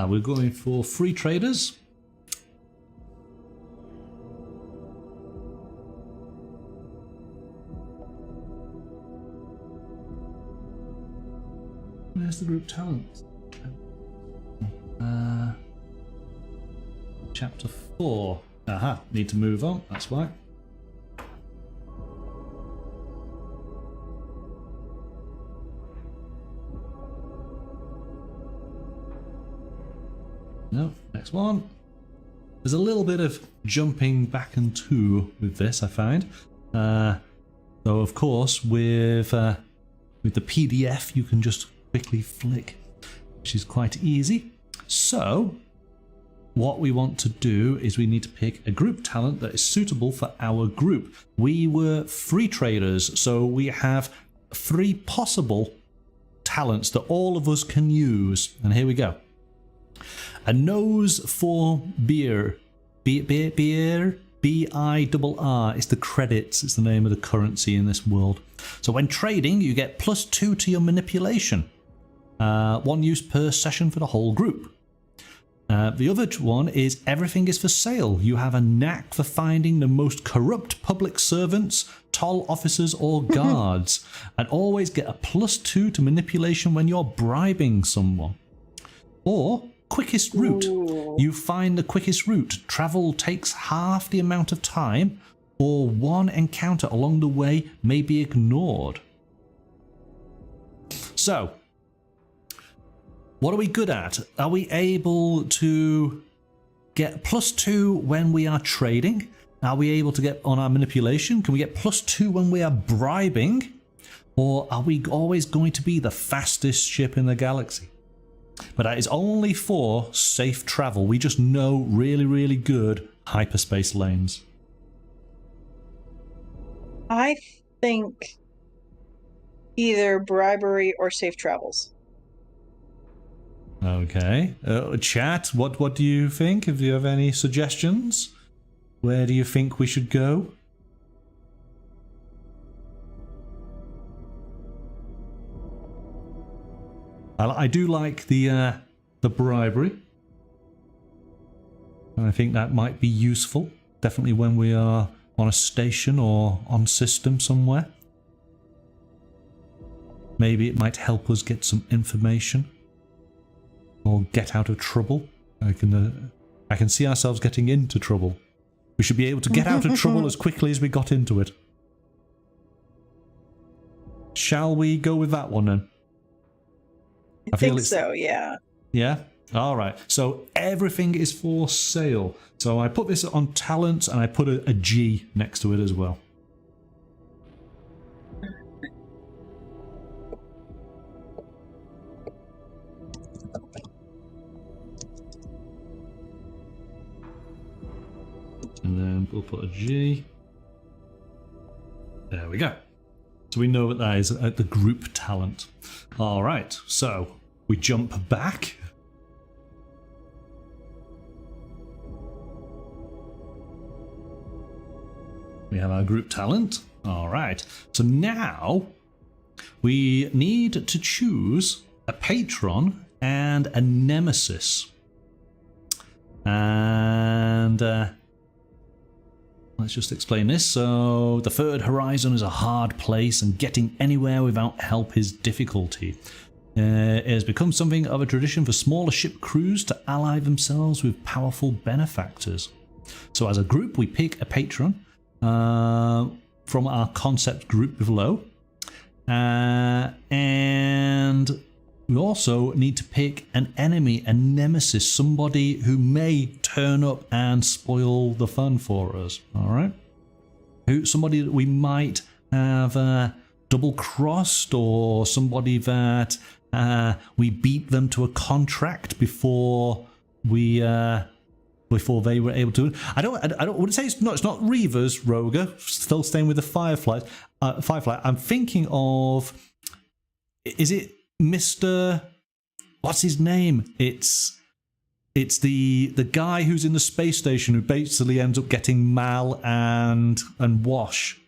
we're going for free traders. Where's the group talent? Chapter 4. Aha, need to move on, that's why. No, next one. There's a little bit of jumping back and to with this, I find. Though, of course, with the PDF, you can just quickly flick, which is quite easy. So, what we want to do is we need to pick a group talent that is suitable for our group. We were free traders, so we have 3 possible talents that all of us can use. And here we go. A nose for beer. Beer. B-I-R-R. It's the credits. It's the name of the currency in this world. So when trading, you get +2 to your manipulation. 1 use per session for the whole group. The other one is everything is for sale. You have a knack for finding the most corrupt public servants, toll officers or guards, and always get a +2 to manipulation when you're bribing someone. Or quickest route. Ooh. You find the quickest route. Travel takes half the amount of time, or 1 encounter along the way may be ignored. So, what are we good at? Are we able to get +2 when we are trading? Are we able to get on our manipulation? Can we get +2 when we are bribing? Or are we always going to be the fastest ship in the galaxy? But that is only for safe travel. We just know really, really good hyperspace lanes. I think either bribery or safe travels. Okay. Chat, what do you think? If you have any suggestions? Where do you think we should go? I do like the bribery. And I think that might be useful. Definitely when we are on a station or on system somewhere. Maybe it might help us get some information. Or get out of trouble. I can see ourselves getting into trouble. We should be able to get out of trouble as quickly as we got into it. Shall we go with that one then? I think so, yeah. Yeah? Alright. So everything is for sale. So I put this on talent and I put a G next to it as well. And then we'll put a G. There we go. So we know that is the group talent. All right, so we jump back. We have our group talent. All right, so now we need to choose a patron and a nemesis. And let's just explain this. So the third horizon is a hard place, and getting anywhere without help is difficulty. It has become something of a tradition for smaller ship crews to ally themselves with powerful benefactors. So as a group, we pick a patron from our concept group below. And we also need to pick an enemy, a nemesis, somebody who may turn up and spoil the fun for us. All right, somebody that we might have double-crossed, or somebody that we beat them to a contract before they were able to. I wouldn't say it's not Reavers, Roger. Still staying with the Firefly. I'm thinking of. Is it Mr. What's his name? It's the guy who's in the space station who basically ends up getting Mal and Wash.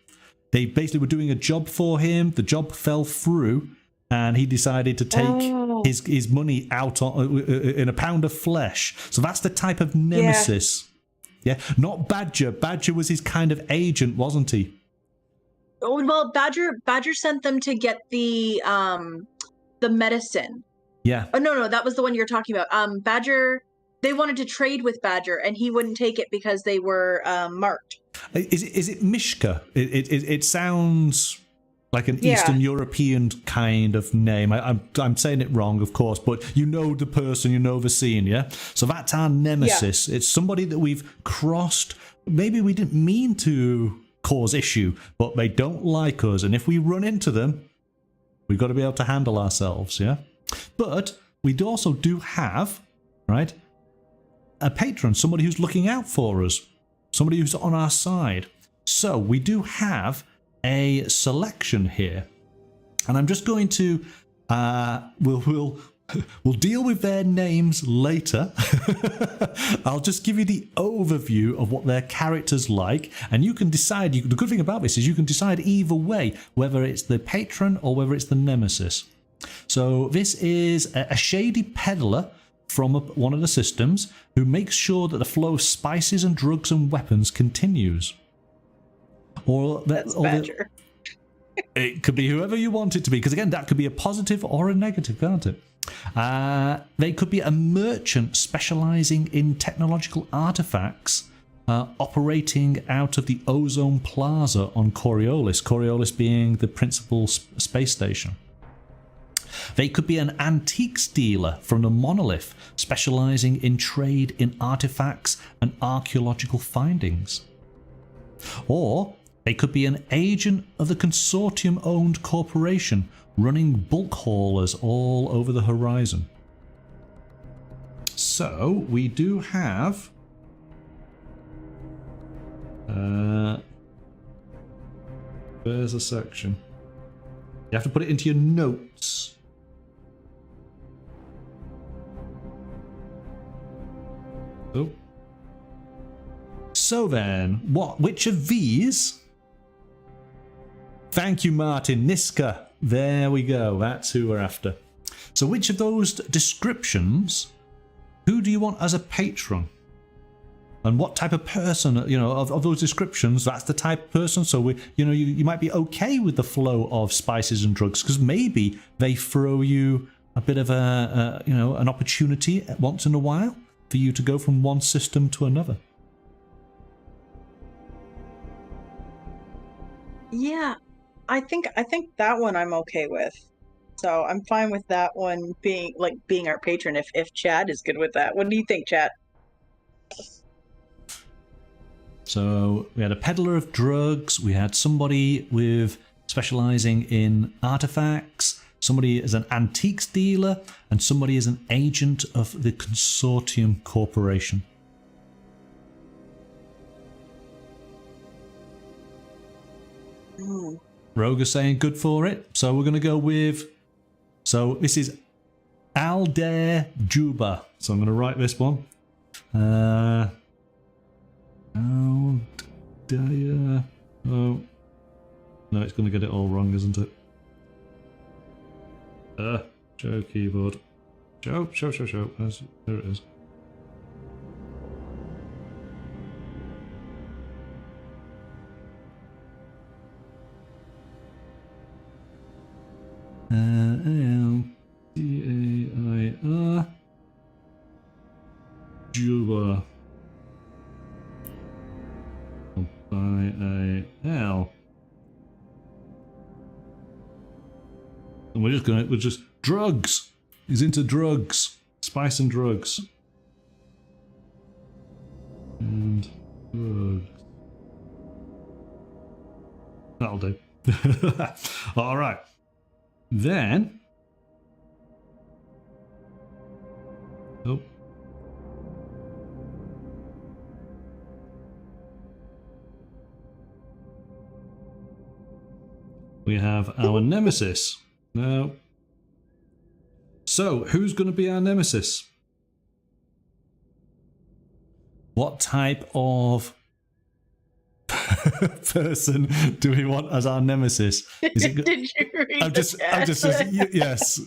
They basically were doing a job for him. The job fell through, and he decided to take his money out in a pound of flesh. So that's the type of nemesis. Yeah, not Badger. Badger was his kind of agent, wasn't he? Oh well, Badger sent them to get the medicine. Yeah. Oh no, that was the one you're talking about. Badger. They wanted to trade with Badger, and he wouldn't take it because they were marked. Is it Mishka? It sounds like an Eastern European kind of name. I'm saying it wrong, of course, but you know the person, you know the scene, yeah? So that's our nemesis. Yeah. It's somebody that we've crossed. Maybe we didn't mean to cause issue, but they don't like us, and if we run into them, we've got to be able to handle ourselves, yeah? But we also do have, right, a patron, somebody who's looking out for us, somebody who's on our side. So we do have a selection here, and I'm just going to we'll deal with their names later. I'll just give you the overview of what their character's like, and you can decide. The good thing about this is you can decide either way, whether it's the patron or whether it's the nemesis. So this is a shady peddler from one of the systems who makes sure that the flow of spices and drugs and weapons continues. That's Badger. It could be whoever you want it to be, because again, that could be a positive or a negative, can't it? They could be a merchant specializing in technological artifacts, operating out of the Ozone Plaza on Coriolis, Coriolis being the principal space station. They could be an antiques dealer from the Monolith, specializing in trade in artifacts and archaeological findings. Or they could be an agent of the consortium-owned corporation, running bulk haulers all over the horizon. So we do have there's a section. You have to put it into your notes. Oh. So then, which of these? Thank you, Martin. Niska. There we go. That's who we're after. So which of those descriptions, who do you want as a patron? And what type of person, of those descriptions, that's the type of person. So you might be okay with the flow of spices and drugs, because maybe they throw you a bit of an opportunity once in a while for you to go from one system to another. Yeah, I think that one I'm okay with. So I'm fine with that one being our patron if Chad is good with that. What do you think, Chad? So we had a peddler of drugs, we had somebody with specializing in artifacts, somebody as an antiques dealer, and somebody as an agent of the Consortium Corporation. Rogue is saying good for it. So we're going to go with... So this is Aldair Juba. So I'm going to write this one. Aldair... Oh. No, it's going to get it all wrong, isn't it? Show keyboard. Show. There it is. A-L-D-A-I-R Juba I-A-L. And we're just drugs. He's into drugs. Spice and drugs. And drugs. That'll do. Alright. Then... Oh. We have our nemesis. Now... So, who's going to be our nemesis? What type of person do we want as our nemesis? Is it Did you read I'm just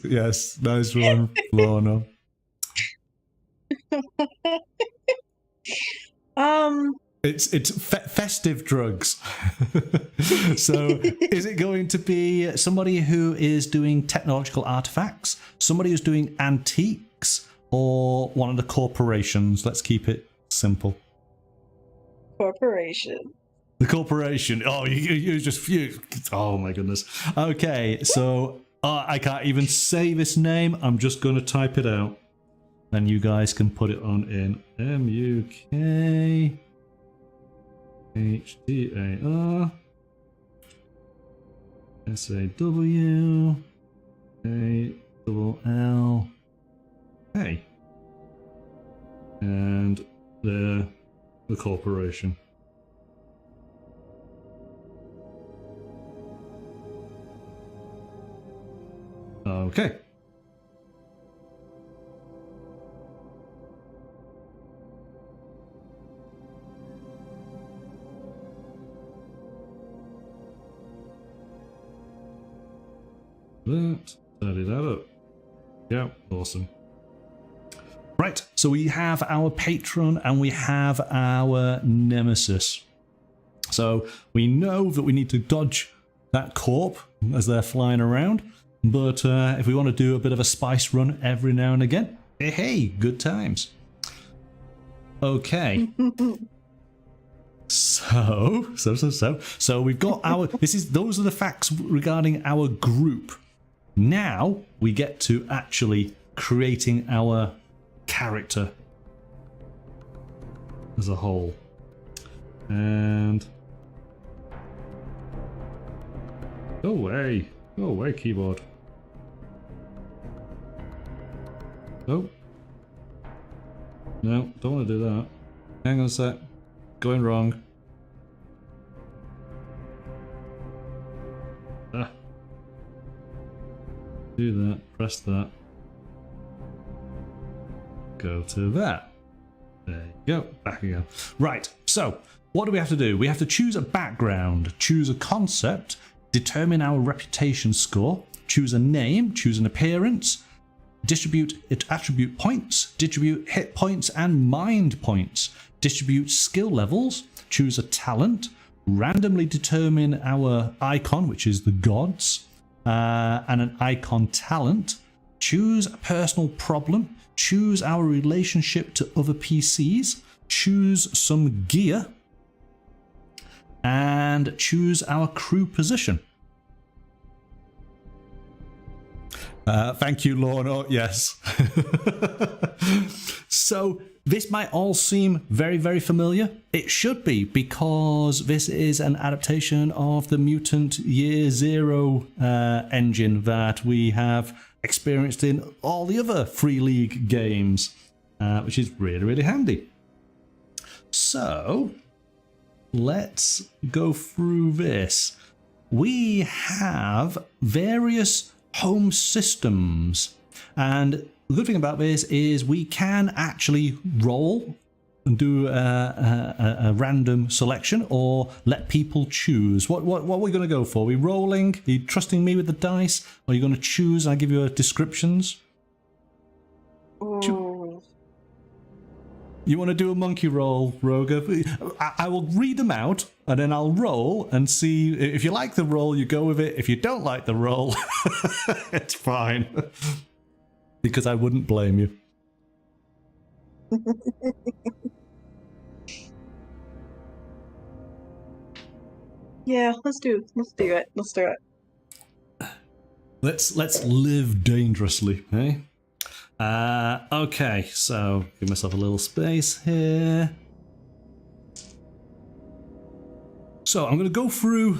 yes, nice one, Lorna. It's festive drugs. So is it going to be somebody who is doing technological artifacts, somebody who's doing antiques, or one of the corporations? Let's keep it simple. Corporation. The corporation. Oh, you just oh my goodness. Okay, so I can't even say this name. I'm just going to type it out, and you guys can put it on in MUKHDAR SAWALL and the corporation. Okay. Tidy that up. Yeah, awesome. Right, so we have our patron and we have our nemesis. So we know that we need to dodge that corp as they're flying around, but if we want to do a bit of a spice run every now and again, hey, good times. Okay. So we've got our those are the facts regarding our group. Now we get to actually creating our character as a whole. And go away keyboard. Oh no, don't want to do that. Hang on a sec. Going wrong. Do that, press that. Go to that. There you go, back again. Right, so what do we have to do? We have to choose a background, choose a concept, determine our reputation score, choose a name, choose an appearance, distribute attribute points, distribute hit points and mind points, distribute skill levels, choose a talent, randomly determine our icon, which is the gods, and an icon talent, choose a personal problem, choose our relationship to other PCs, choose some gear, and choose our crew position. Thank you, Lorna. Yes. So this might all seem very, very familiar. It should be, because this is an adaptation of the Mutant Year Zero engine that we have experienced in all the other Free League games, which is really, really handy. So let's go through this. we have various home systems. And the good thing about this is we can actually roll and do a random selection, or let people choose. What are we going to go for? Are we rolling? Are you trusting me with the dice? Or are you going to choose? I give you descriptions. Ooh. You want to do a monkey roll, Roger? I will read them out, and then I'll roll and see. If you like the roll, you go with it. If you don't like the roll, it's fine. Because I wouldn't blame you. Yeah, let's do it. Let's live dangerously, eh? Okay, so give myself a little space here. So I'm going to go through.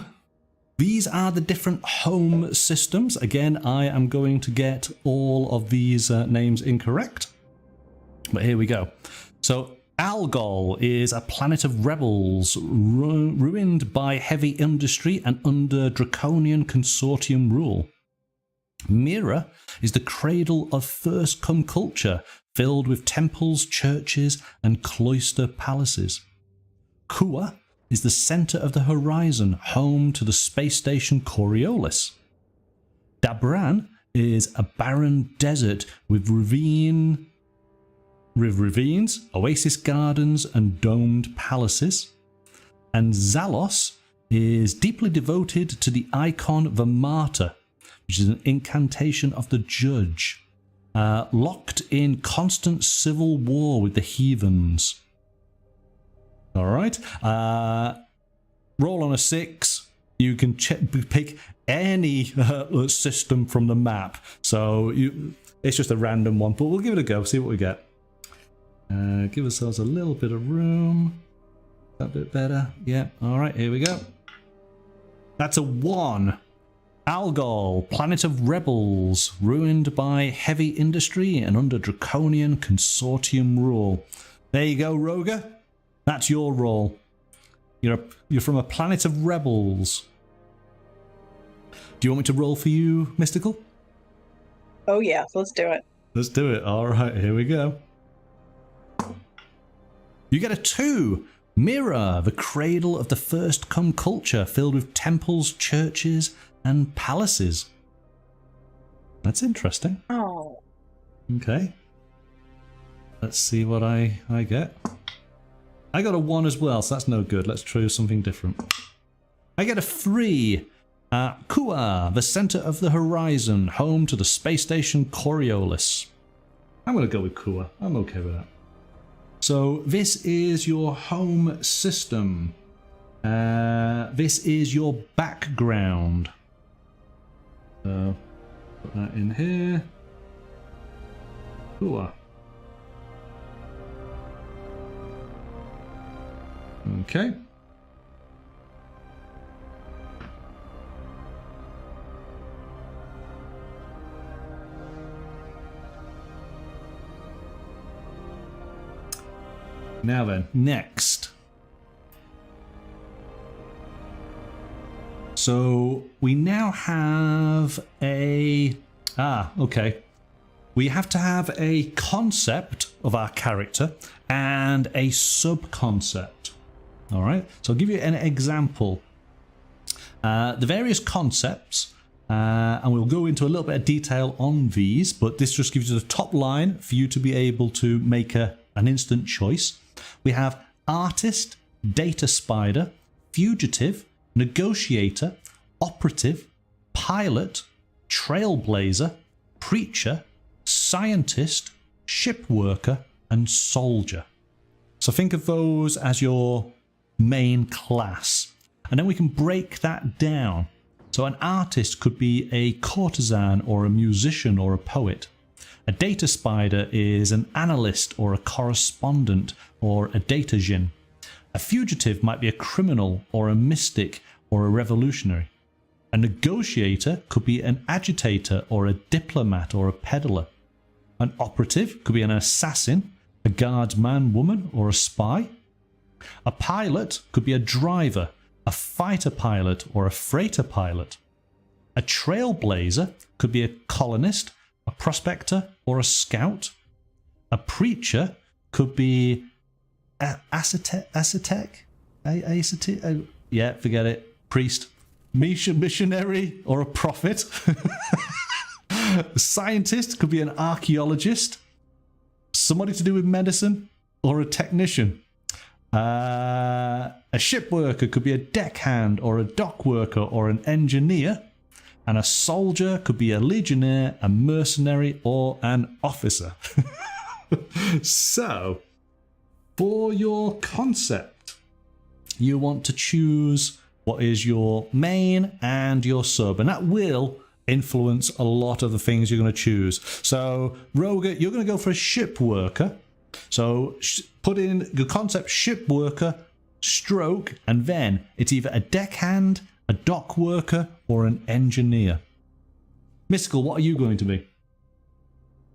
These are the different home systems. Again, I am going to get all of these names incorrect. But here we go. So Algol is a planet of rebels ruined by heavy industry and under draconian consortium rule. Mira is the cradle of first-come culture, filled with temples, churches, and cloister palaces. Kua is the center of the horizon, home to the space station Coriolis. Dabran is a barren desert with ravines, oasis gardens, and domed palaces. And Zalos is deeply devoted to the icon Vamata, which is an incantation of the judge, locked in constant civil war with the heathens. All right. Roll on a 6. You can pick any system from the map. So it's just a random one, but we'll give it a go, see what we get. Give ourselves a little bit of room. A bit better. Yeah. All right, here we go. That's a 1. Algol, planet of rebels, ruined by heavy industry and under draconian consortium rule. There you go, Roger. That's your roll. You're from a planet of rebels. Do you want me to roll for you, Mystical? Oh yeah, let's do it. Let's do it. All right, here we go. You get a 2. Mira, the cradle of the first-come culture, filled with temples, churches, and palaces. That's interesting. Oh. Okay. Let's see what I get. I got a 1 as well, so that's no good. Let's try something different. I get a 3. Kua, the center of the horizon, home to the space station Coriolis. I'm going to go with Kua. I'm okay with that. So this is your home system. This is your background. So put that in here. Kua. Okay. Now then, next. So we now have a... okay. We have to have a concept of our character and a sub-concept. All right, so I'll give you an example. The various concepts, and we'll go into a little bit of detail on these, but this just gives you the top line for you to be able to make an instant choice. We have artist, data spider, fugitive, negotiator, operative, pilot, trailblazer, preacher, scientist, ship worker, and soldier. So think of those as your main class. And then we can break that down. So an artist could be a courtesan or a musician or a poet. A data spider is an analyst or a correspondent or a data djinn. A fugitive might be a criminal or a mystic or a revolutionary. A negotiator could be an agitator or a diplomat or a peddler. An operative could be an assassin, a guardsman, woman, or a spy. A pilot could be a driver, a fighter pilot, or a freighter pilot. A trailblazer could be a colonist, a prospector, or a scout. A preacher could be ascetic? Yeah, forget it. Priest. Missionary, or a prophet. A scientist could be an archaeologist. Somebody to do with medicine, or a technician. A ship worker could be a deckhand, or a dock worker, or an engineer. And a soldier could be a legionnaire, a mercenary, or an officer. So, for your concept, you want to choose what is your main and your sub, and that will influence a lot of the things you're going to choose. So, Roger, you're going to go for a ship worker. So, put in your concept ship worker, stroke, and then it's either a deckhand, a dock worker, or an engineer. Mystical, what are you going to be?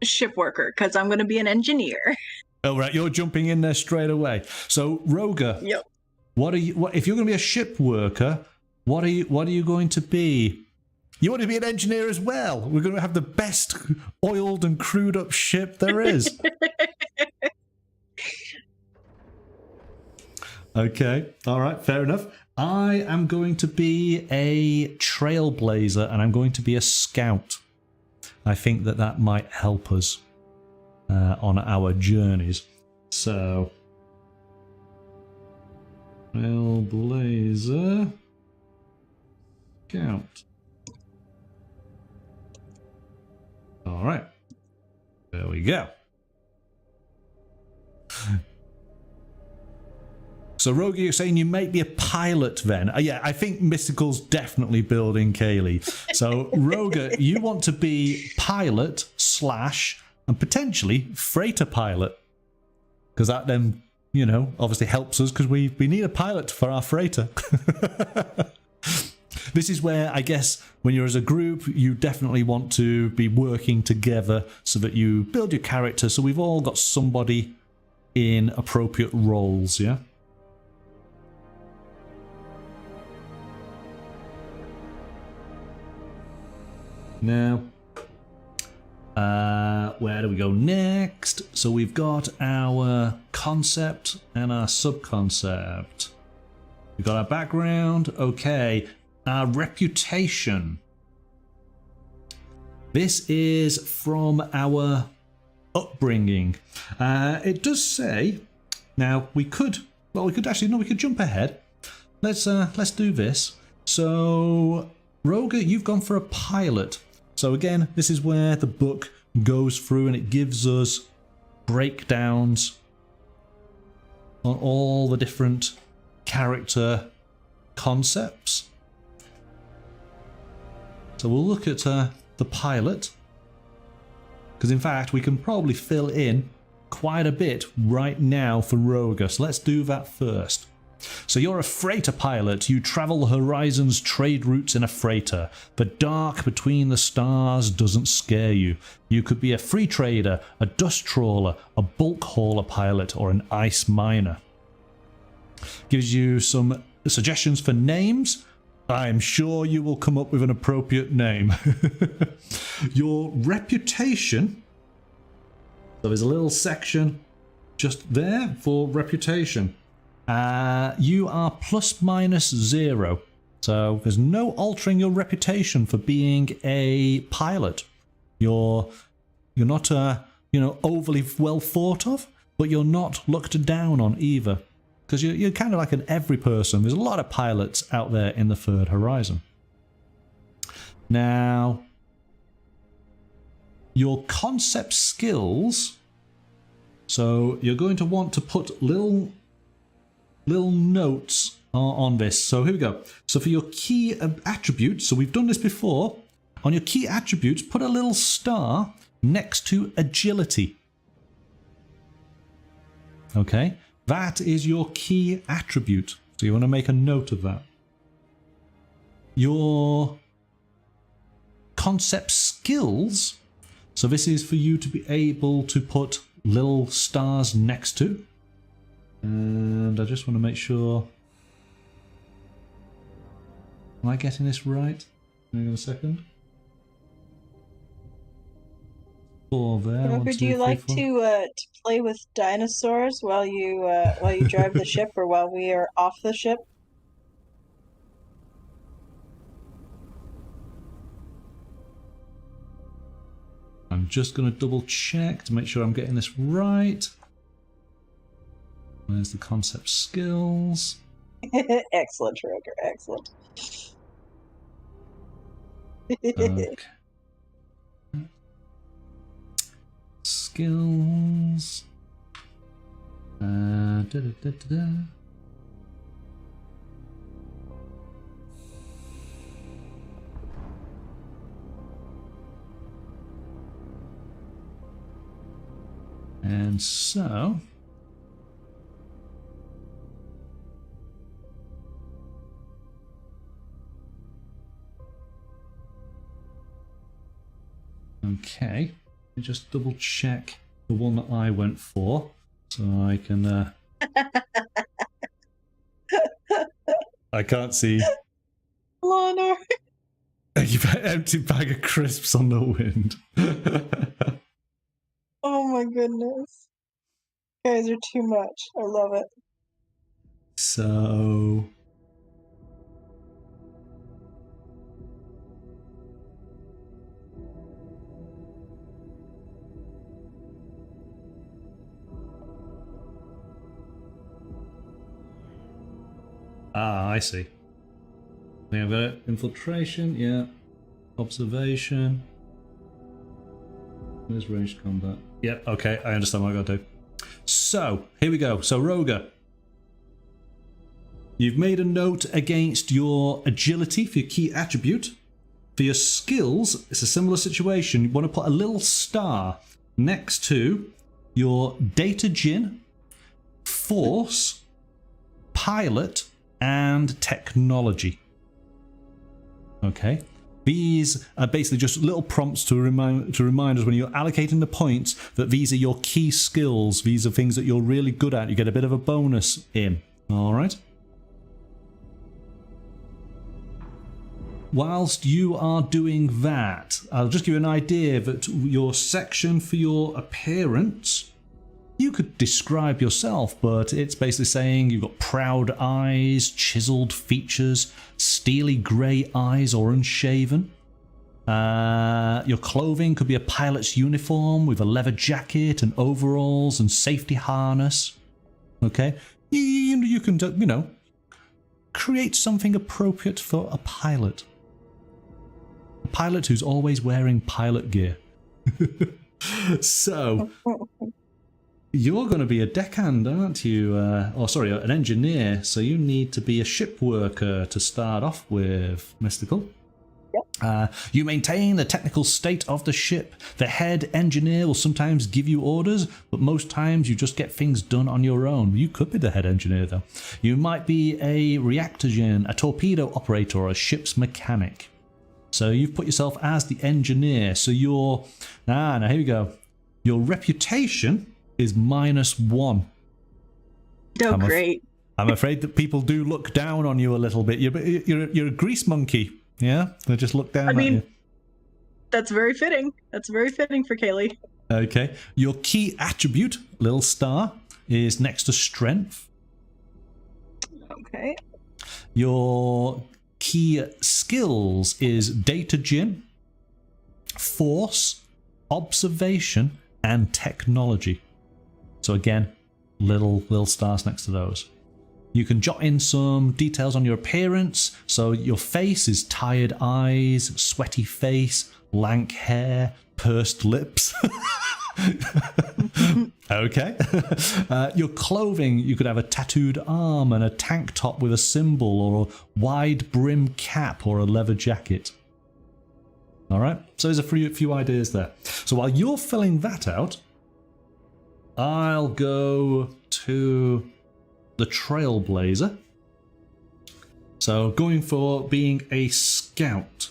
Ship worker, because I'm going to be an engineer. Oh, right, you're jumping in there straight away. So, Roger, Yep. What if you're going to be a ship worker? What are you going to be? You want to be an engineer as well. We're going to have the best oiled and crewed up ship there is. Okay, all right, fair enough. I am going to be a trailblazer, and I'm going to be a scout. I think that might help us on our journeys. So, trailblazer, scout. All right, there we go. So, Rogi, you're saying you might be a pilot then? Yeah, I think Mystical's definitely building Kaylee. So, Roger, you want to be pilot / and potentially freighter pilot. Because that then, obviously helps us because we need a pilot for our freighter. This is where, I guess, when you're as a group, you definitely want to be working together so that you build your character. So we've all got somebody in appropriate roles, yeah? Now, where do we go next? So we've got our concept and our subconcept. We've got our background. Okay, our reputation. This is from our upbringing. It does say. Now we could jump ahead. Let's do this. So, Roger, you've gone for a pilot. So again, this is where the book goes through and it gives us breakdowns on all the different character concepts. So we'll look at the pilot, because in fact we can probably fill in quite a bit right now for Roger. So let's do that first. So you're a freighter pilot. You travel the horizon's trade routes in a freighter. The dark between the stars doesn't scare you. You could be a free trader, a dust trawler, a bulk hauler pilot, or an ice miner. Gives you some suggestions for names. I'm sure you will come up with an appropriate name. Your reputation. So there's a little section just there for reputation. You are ±0, so there's no altering your reputation for being a pilot. You're not overly well thought of, but you're not looked down on either, because you're kind of like an every person. There's a lot of pilots out there in the Third Horizon. Now, your concept skills. So you're going to want to put little notes on this. So here we go. So for your key attributes, so we've done this before. On your key attributes, put a little star next to agility. Okay, that is your key attribute. So you want to make a note of that. Your concept skills. So this is for you to be able to put little stars next to. And I just want to make sure. Am I getting this right? Hang on a second. 4 there. Roger, 1, 2, do you 3, like 4. to play with dinosaurs while you drive the ship, or while we are off the ship? I'm just going to double check to make sure I'm getting this right. Where's the concept skills? Excellent, Roger. Excellent. Okay. Skills. Da, da, da, da, da. And so, okay, let me just double check the one that I went for, so I can. I can't see. Lana. You've got an empty bag of crisps on the wind. Oh my goodness. You guys are too much. I love it. So. Ah, I see. I think I've got it. Infiltration, yeah. Observation. Where's ranged combat? Yep, okay, I understand what I gotta do. So, here we go. So, Roger. You've made a note against your agility for your key attribute. For your skills, it's a similar situation. You want to put a little star next to your data gin, force, pilot, and technology. Okay. These are basically just little prompts to remind us when you're allocating the points that these are your key skills. These are things that you're really good at. You get a bit of a bonus in. All right. Whilst you are doing that, I'll just give you an idea that your section for your appearance, you could describe yourself, but it's basically saying you've got proud eyes, chiseled features, steely grey eyes or unshaven. Your clothing could be a pilot's uniform with a leather jacket and overalls and safety harness. Okay? You can, you know, create something appropriate for a pilot. A pilot who's always wearing pilot gear. So... You're going to be a deckhand, aren't you? An engineer. So you need to be a ship worker to start off with, Mystical. Yep. You maintain the technical state of the ship. The head engineer will sometimes give you orders, but most times you just get things done on your own. You could be the head engineer, though. You might be a reactogen, a torpedo operator, or a ship's mechanic. So you've put yourself as the engineer. So you're... now here we go. Your reputation is -1. Oh, great. I'm afraid that people do look down on you a little bit. You're a grease monkey, yeah? They just look down at you. That's very fitting. That's very fitting for Kaylee. Okay. Your key attribute, little star, is next to strength. Okay. Your key skills is data gin, force, observation, and technology. So again, little stars next to those. You can jot in some details on your appearance. So your face is tired eyes, sweaty face, lank hair, pursed lips. Okay. Your clothing, you could have a tattooed arm and a tank top with a symbol, or a wide brim cap, or a leather jacket. All right. So there's a few ideas there. So while you're filling that out, I'll go to the Trailblazer. So going for being a scout.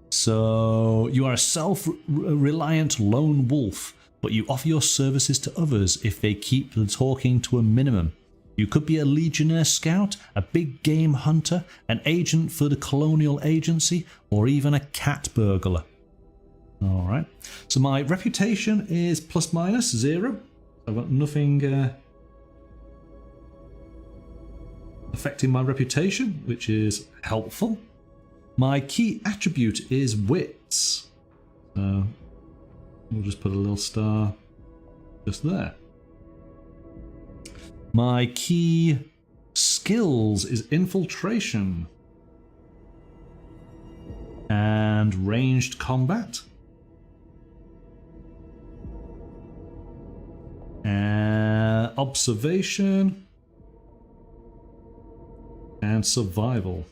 So you are a self-reliant lone wolf, but you offer your services to others if they keep the talking to a minimum. You could be a Legionnaire scout, a big game hunter, an agent for the colonial agency, or even a cat burglar. Alright, so my reputation is ±0. I've got nothing affecting my reputation, which is helpful. My key attribute is wits. So we'll just put a little star just there. My key skills is infiltration and ranged combat. Observation and survival.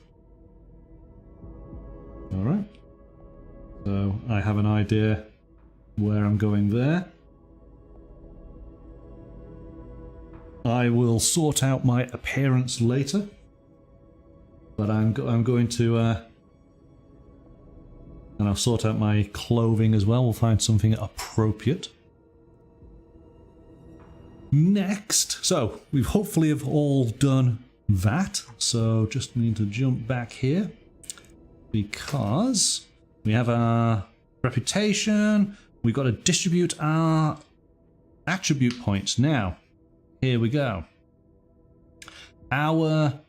Alright. So I have an idea where I'm going there. I will sort out my appearance later, but I'm going to, and I'll sort out my clothing as well. We'll find something appropriate. Next, so we've hopefully have all done that. So just need to jump back here because we have our reputation. We've got to distribute our attribute points now. Here we go. Our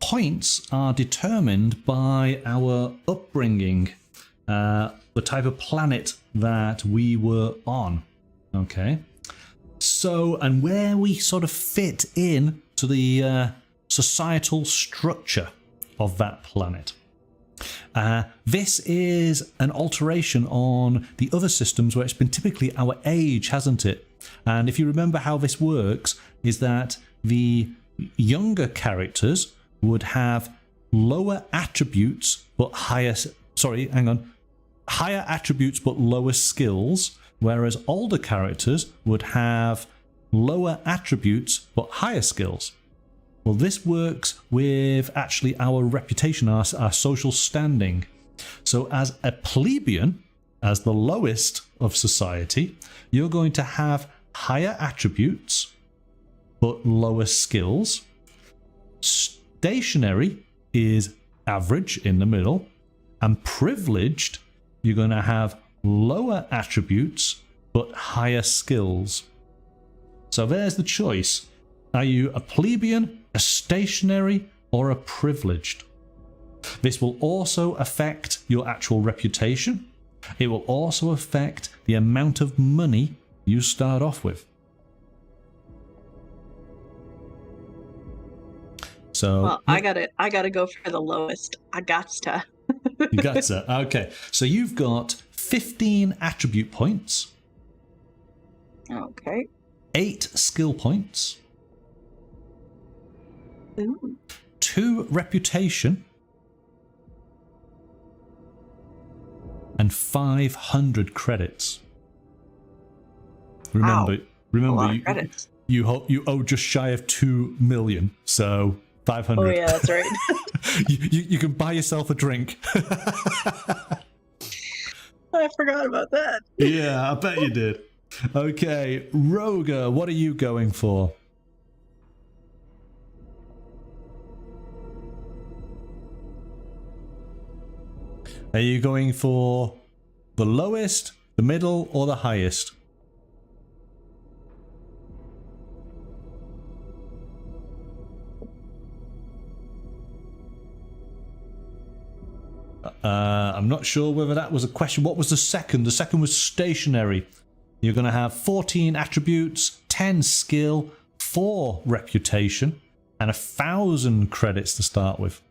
points are determined by our upbringing, the type of planet that we were on. Okay. So, and where we sort of fit in to the societal structure of that planet. This is an alteration on the other systems where it's been typically our age, hasn't it? And if you remember how this works, is that the younger characters would have lower attributes but higher attributes but lower skills, whereas older characters would have lower attributes but higher skills. Well, this works with actually our reputation, our social standing. So as a plebeian, as the lowest of society, you're going to have higher attributes but lower skills. Stationary is average in the middle, and privileged, you're going to have lower attributes but higher skills. So there's the choice. Are you a plebeian, a stationary, or a privileged? This will also affect your actual reputation. It will also affect the amount of money you start off with. So well, I gotta go for the lowest. I gotcha. You gotcha. Okay, so you've got 15 attribute points. Okay. 8 skill points. Ooh. 2 reputation. And 500 credits. Remember, a lot of credits. you owe just shy of 2 million, so 500. Oh yeah, that's right. you can buy yourself a drink. I forgot about that. Yeah, I bet you did. Okay, Roger, what are you going for? Are you going for the lowest, the middle, or the highest? I'm not sure whether that was a question. What was the second? The second was stationary. You're going to have 14 attributes, 10 skill, 4 reputation, and 1,000 credits to start with.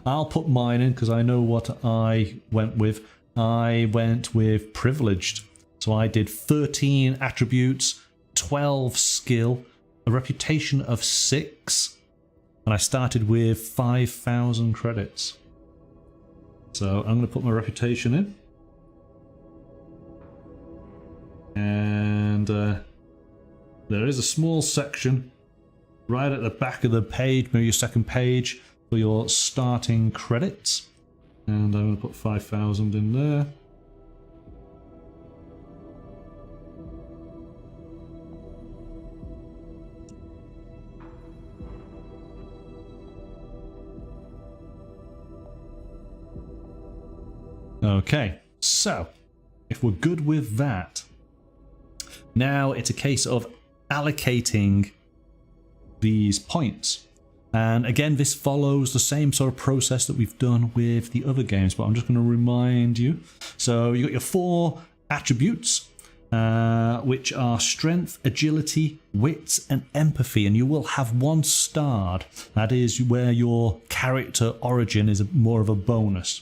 I'll put mine in because I know what I went with. I went with privileged. So I did 13 attributes, 12 skill, a reputation of 6, and I started with 5,000 credits. So I'm going to put my reputation in. And there is a small section right at the back of the page, maybe your second page, for your starting credits. And I'm going to put 5,000 in there. Okay, so if we're good with that, now it's a case of allocating these points. And again, this follows the same sort of process that we've done with the other games, but I'm just going to remind you. So you've got your 4 attributes, which are strength, agility, wits, and empathy, and you will have 1 starred. That is where your character origin is more of a bonus.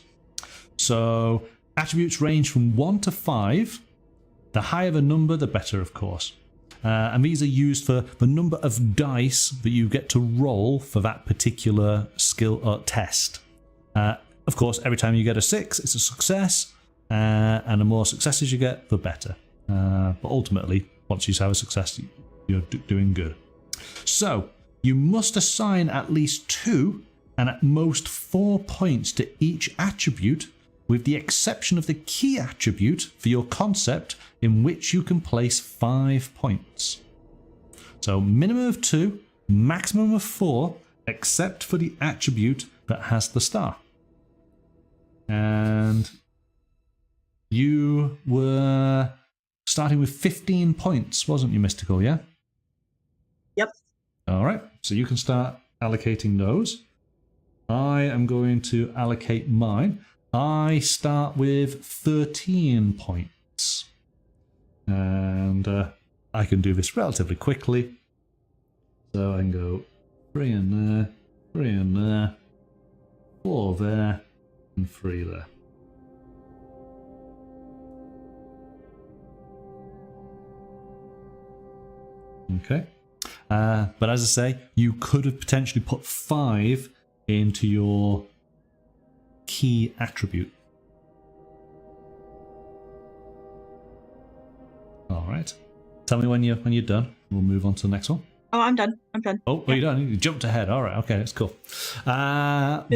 So attributes range from 1 to 5. The higher the number, the better, of course. And these are used for the number of dice that you get to roll for that particular skill or test. Of course, every time you get a 6, it's a success, and the more successes you get, the better. But ultimately, once you have a success, you're doing good. So, you must assign at least 2 and at most 4 points to each attribute, with the exception of the key attribute for your concept, in which you can place 5 points. So minimum of 2, maximum of 4, except for the attribute that has the star. And you were starting with 15 points, wasn't you, Mystical, yeah? Yep. All right, so you can start allocating those. I am going to allocate mine. I start with 13 points. And I can do this relatively quickly. So I can go 3 in there, 3 in there, 4 there, and 3 there. Okay. But as I say, you could have potentially put 5 into your key attribute. All right. Tell me when you're done. We'll move on to the next one. Oh, I'm done. I'm done. Oh, well, you're done. You jumped ahead. All right. Okay, that's cool. Right.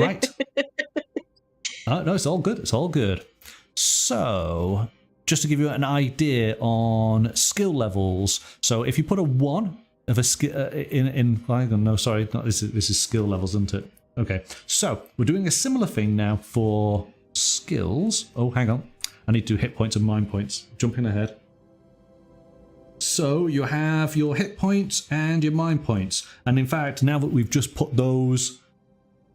No, it's all good. It's all good. So, just to give you an idea on skill levels. So, if you put a 1 of a skill no, sorry, not this is skill levels, isn't it? Okay. So, we're doing a similar thing now for skills. Oh, hang on. I need to do hit points and mind points. Jumping ahead. So you have your hit points and your mind points. And in fact, now that we've just put those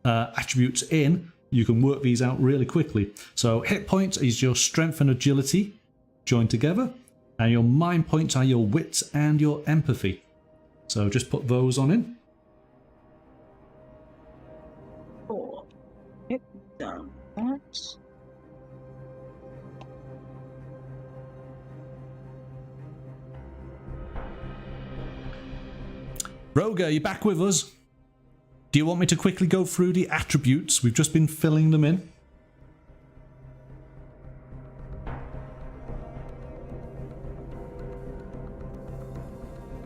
attributes in, you can work these out really quickly. So hit points is your strength and agility joined together. And your mind points are your wits and your empathy. So just put those on in. Cool. Hit down that. Roger, you back with us? Do you want me to quickly go through the attributes? We've just been filling them in.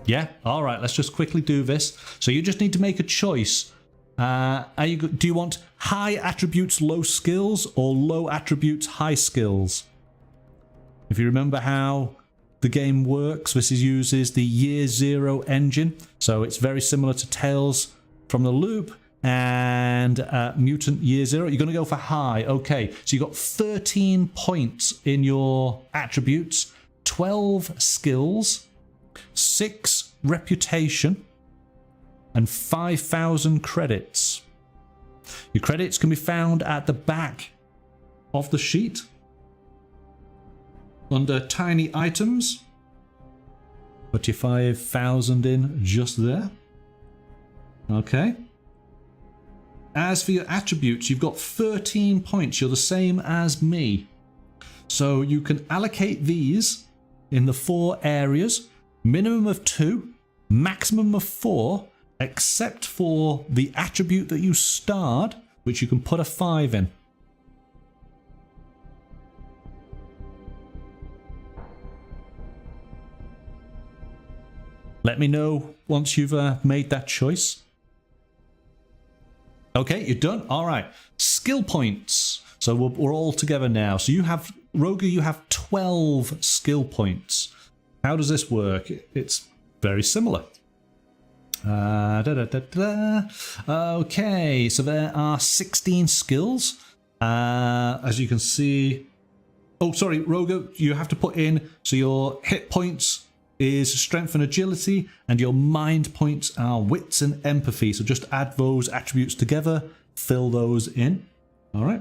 Yeah? Alright, let's just quickly do this. So you just need to make a choice. Do you want high attributes, low skills, or low attributes, high skills? If you remember how the game works, this uses the Year Zero engine, so it's very similar to Tales from the Loop and Mutant Year Zero. You're going to go for high. Okay, so you've got 13 points in your attributes, 12 skills, 6 reputation, and 5,000 credits. Your credits can be found at the back of the sheet under tiny items. Put your 5,000 in just there. Okay. As for your attributes, you've got 13 points. You're the same as me. So you can allocate these in the 4 areas. Minimum of 2, maximum of 4, except for the attribute that you starred, which you can put a 5 in. Let me know once you've made that choice. Okay, you're done? All right. Skill points. So we're all together now. So you have, Roger, you have 12 skill points. How does this work? It's very similar. Okay, so there are 16 skills. As you can see, Oh, sorry, Roga, you have to put in, so your hit points is strength and agility, and your mind points are wits and empathy. So just add those attributes together, fill those in. All right.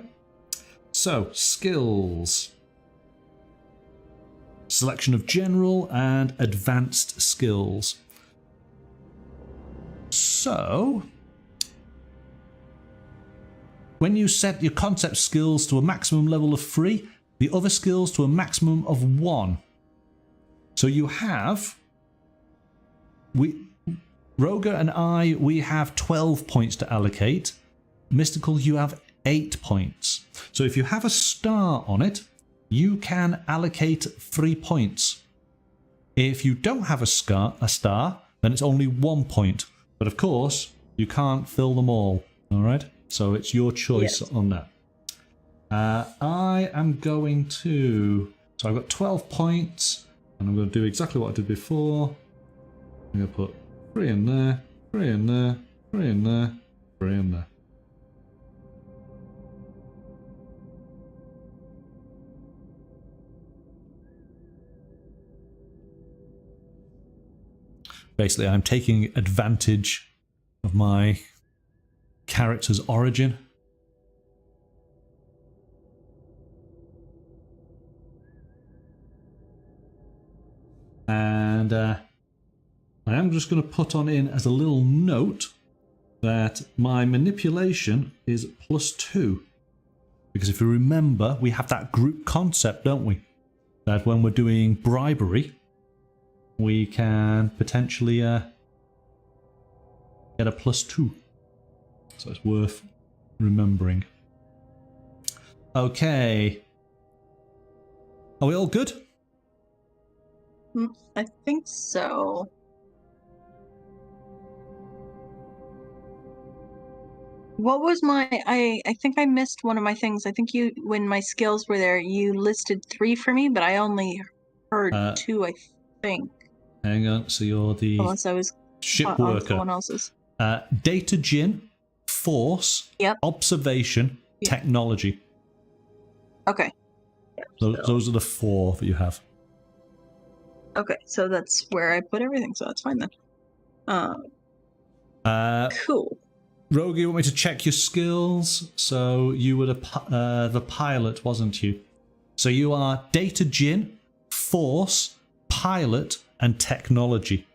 So, skills. Selection of general and advanced skills. So, when you set your concept skills to a maximum level of 3, the other skills to a maximum of 1. So you have, Roga and I, we have 12 points to allocate. Mystical, you have 8 points. So if you have a star on it, you can allocate 3 points. If you don't have a star, then it's only 1 point. But of course, you can't fill them all. All right? So it's your choice on that. I am going to... So I've got 12 points. And I'm going to do exactly what I did before. I'm going to put 3 in there, 3 in there, 3 in there, 3 in there. Basically, I'm taking advantage of my character's origin. And I am just going to put on in as a little note that my manipulation is +2. Because if you remember, we have that group concept, don't we? That when we're doing bribery, we can potentially get a +2. So it's worth remembering. Okay. Are we all good? I think so. What was my... I think I missed one of my things. I think you, when my skills were there, you listed 3 for me, but I only heard 2, I think. Hang on, so you're the Unless I was ship on worker. someone else's. Data gin, force, observation, technology. Okay. Those are the 4 that you have. Okay, so that's where I put everything, so that's fine then. Cool. Rogue, you want me to check your skills? So you were the pilot, wasn't you? So you are data gin, force, pilot, and technology.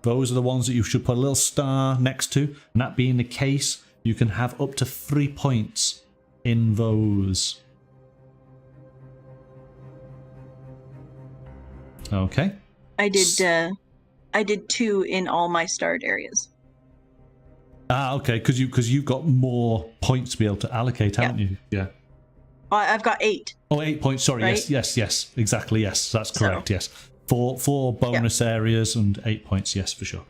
Those are the ones that you should put a little star next to. And that being the case, you can have up to 3 points in those. Okay. I did 2 in all my starred areas. Okay, because you've got more points to be able to allocate, haven't you? Yeah. I've got 8. Oh, 8 points. Sorry. Right? Yes. Exactly. Yes, that's correct. Yes. 4 bonus areas and 8 points. Yes, for sure.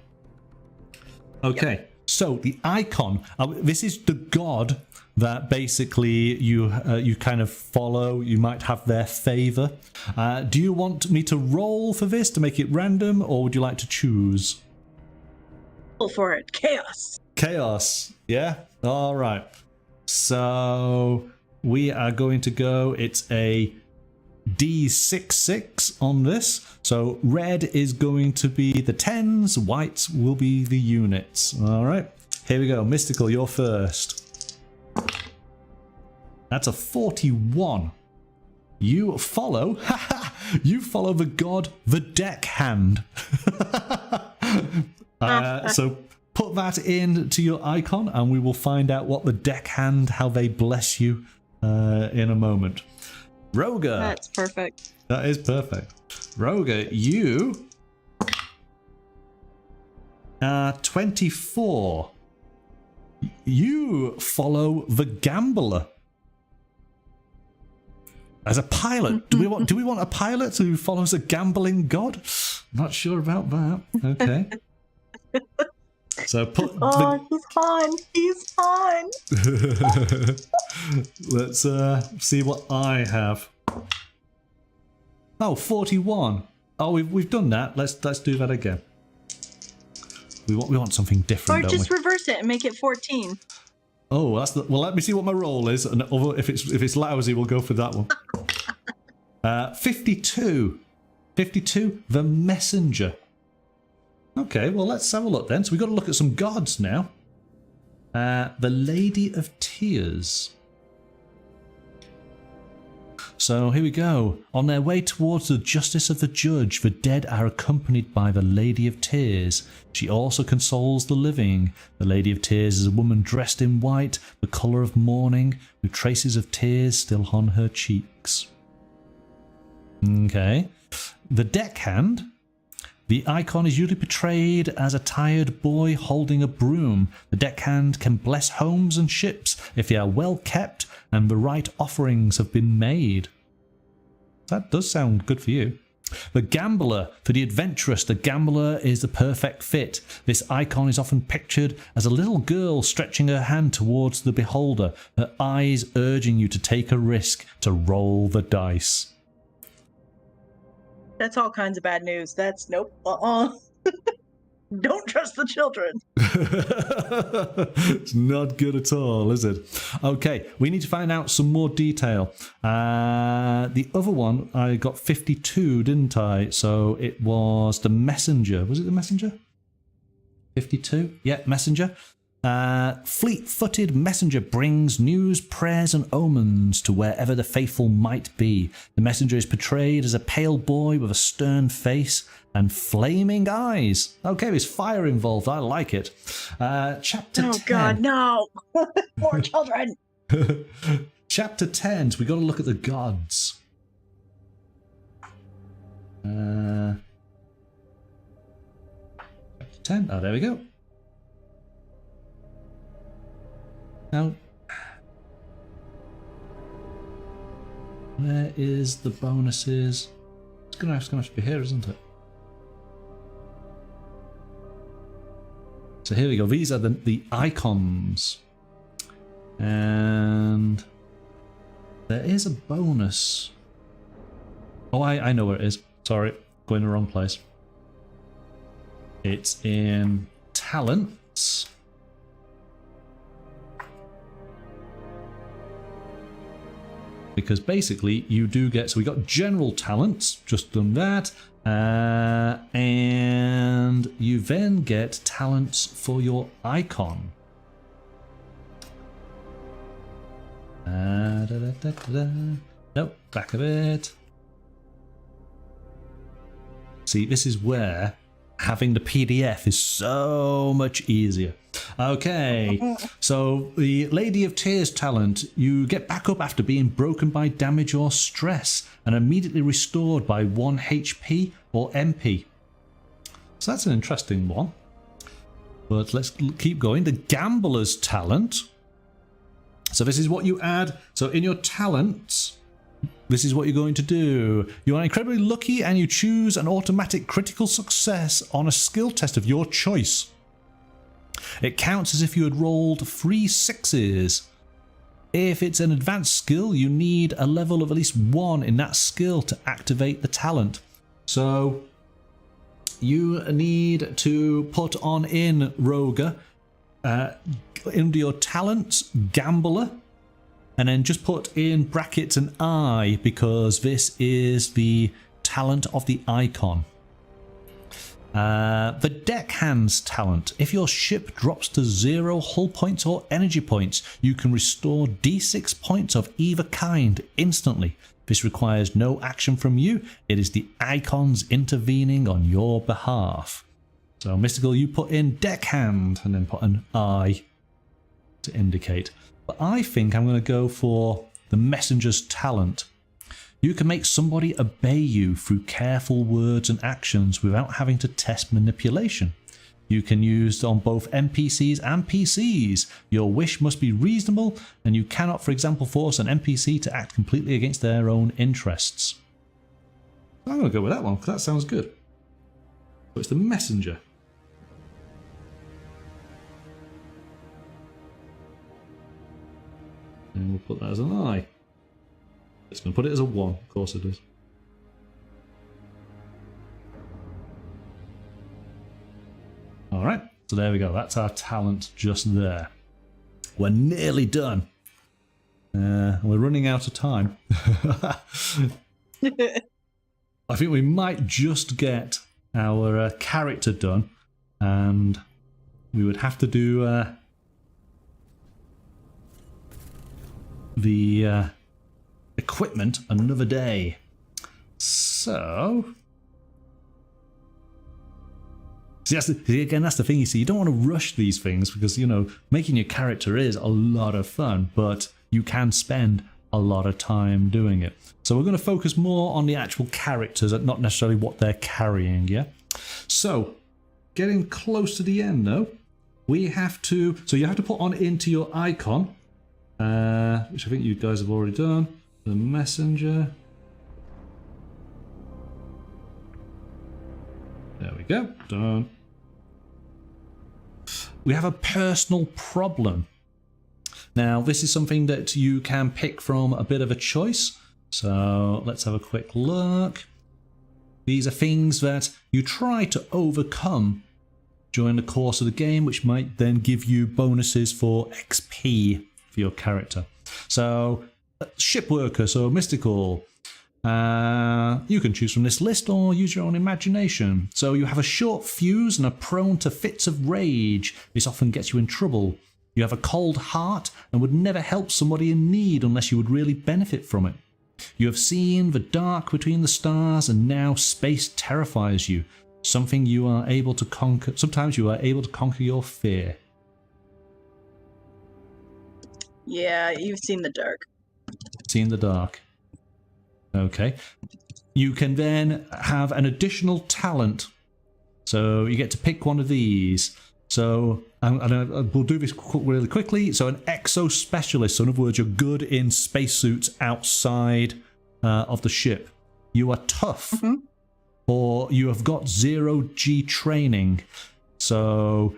Okay. So the icon. This is the god that basically you kind of follow. You might have their favor. Do you want me to roll for this to make it random, or would you like to choose? Roll for it. Chaos. Chaos. Yeah. All right. So we are going to go. It's a D66 on this. So red is going to be the 10s, whites will be the units. All right. Here we go. Mystical, you're first. That's a 41. You follow. You follow the god, the deckhand. So put that in to your icon, and we will find out what the deckhand, how they bless you in a moment. Roga. That's perfect. That is perfect. Roga, you are 24. You follow the gambler. As a pilot, do we want a pilot who follows a gambling god? Not sure about that. Okay. So put he's fine. Let's see what I have. Oh, 41. Oh, we've done that. Let's do that again. We want something different. Or just reverse it and make it 14. Oh, well, let me see what my roll is, and if it's lousy, we'll go for that one. 52. 52, the messenger. Okay, well, let's have a look then. So we've got to look at some gods now. The Lady of Tears. So here we go. On their way towards the justice of the judge, the dead are accompanied by the Lady of Tears. She also consoles the living. The Lady of Tears is a woman dressed in white, the colour of mourning, with traces of tears still on her cheeks. Okay. The deckhand. The icon is usually portrayed as a tired boy holding a broom. The deckhand can bless homes and ships if they are well kept and the right offerings have been made. That does sound good for you. The gambler. For the adventurous, the gambler is the perfect fit. This icon is often pictured as a little girl stretching her hand towards the beholder, her eyes urging you to take a risk, to roll the dice. That's all kinds of bad news. That's nope. Don't trust the children. It's not good at all, is it? Okay, we need to find out some more detail. The other one, I got 52, didn't I? So it was the messenger. Was it the messenger? 52? Yeah, messenger. Fleet-footed messenger brings news, prayers and omens to wherever the faithful might be. The messenger is portrayed as a pale boy with a stern face and flaming eyes. Okay, there's fire involved. I like it. Chapter 10. Oh God, no! More children. Chapter 10. So we got to look at the gods. Chapter 10. Oh, there we go. Now, where is the bonuses? It's gonna have to be here, isn't it? So here we go. These are the icons, and there is a bonus. Oh, I know where it is. Sorry, going the wrong place. It's in talents. Because basically you do get, so we got general talents, just done that, and you then get talents for your icon. Nope, back of it. See, this is where having the PDF is so much easier. Okay, so the Lady of Tears talent, you get back up after being broken by damage or stress and immediately restored by 1 HP or MP. So that's an interesting one. But let's keep going. The Gambler's talent. So this is what you add. So in your talents, this is what you're going to do. You are incredibly lucky and you choose an automatic critical success on a skill test of your choice. It counts as if you had rolled 3 6s. If it's an advanced skill, you need a level of at least 1 in that skill to activate the talent. So you need to put on in Roger, under your talents, Gambler, and then just put in brackets an I because this is the talent of the icon. The Deckhand's talent. If your ship drops to 0 hull points or energy points, you can restore D6 points of either kind instantly. This requires no action from you. It is the icons intervening on your behalf. So Mystical, you put in Deckhand and then put an I to indicate. But I think I'm going to go for the Messenger's talent. You can make somebody obey you through careful words and actions without having to test manipulation. You can use it on both NPCs and PCs. Your wish must be reasonable, and you cannot, for example, force an NPC to act completely against their own interests. I'm going to go with that one, because that sounds good. So it's the Messenger. And we'll put that as an I. It's going to put it as a 1, of course it is. Alright, so there we go. That's our talent just there. We're nearly done. We're running out of time. I think we might just get our character done, and we would have to do the equipment another day. So, see, again, that's the thing, you see, you don't want to rush these things because, you know, making your character is a lot of fun, but you can spend a lot of time doing it. So we're going to focus more on the actual characters and not necessarily what they're carrying, yeah? So, getting close to the end though, we have to, so you have to put on into your icon, which I think you guys have already done, the messenger. There we go, done. We have a personal problem. Now, this is something that you can pick from a bit of a choice. So let's have a quick look. These are things that you try to overcome during the course of the game, which might then give you bonuses for XP for your character. So, ship worker, so mystical. You can choose from this list or use your own imagination. So you have a short fuse and are prone to fits of rage. This often gets you in trouble. You have a cold heart and would never help somebody in need unless you would really benefit from it. You have seen the dark between the stars and now space terrifies you. Something you are able to conquer. Sometimes you are able to conquer your fear. Yeah, you've seen the dark. Seen the dark. Okay. You can then have an additional talent. So you get to pick one of these. So we'll do this really quickly. So an exo specialist. So in other words, you're good in spacesuits outside of the ship. You are tough. Mm-hmm. Or you have got 0G training. So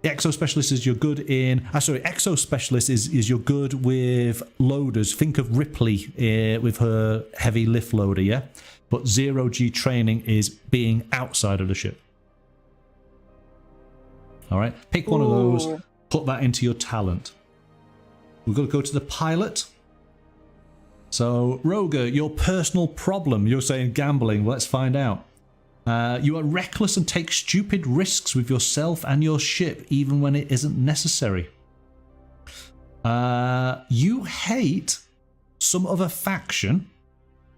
exo specialist is you're good in. Exo specialist is you're good with loaders. Think of Ripley with her heavy lift loader, yeah? But 0G training is being outside of the ship. Alright, pick one of those, put that into your talent. We're going to go to the pilot. So, Roger, your personal problem. You're saying gambling. Let's find out. You are reckless and take stupid risks with yourself and your ship, even when it isn't necessary. You hate some other faction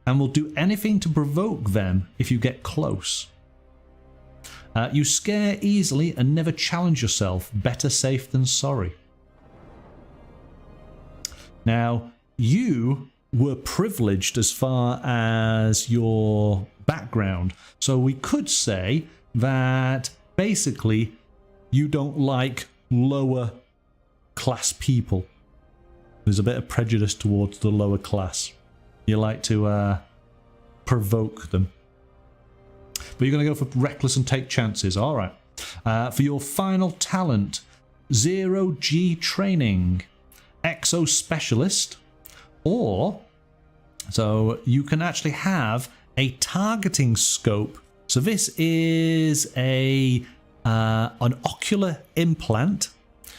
and will do anything to provoke them if you get close. You scare easily and never challenge yourself. Better safe than sorry. Now, you were privileged as far as your background. So we could say that basically you don't like lower class people. There's a bit of prejudice towards the lower class. You like to provoke them. But you're going to go for reckless and take chances. All right. For your final talent, 0G training, exo specialist, or so you can actually have a targeting scope. So this is an ocular implant,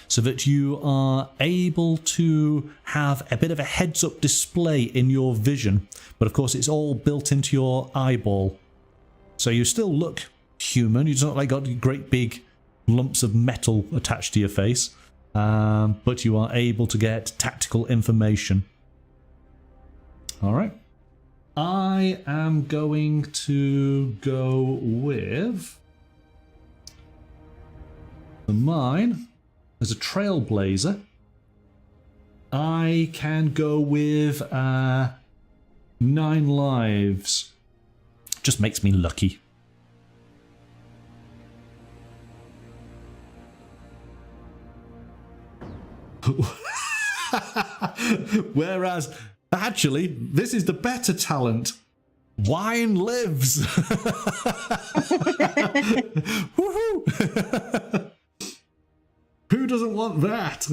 so that you are able to have a bit of a heads-up display in your vision. But of course, it's all built into your eyeball. So you still look human. You don't like got great big lumps of metal attached to your face, but you are able to get tactical information. All right. I am going to go with mine as a trailblazer. I can go with 9 lives. Just makes me lucky. Whereas, actually, this is the better talent. Wine lives. Woohoo! Who doesn't want that?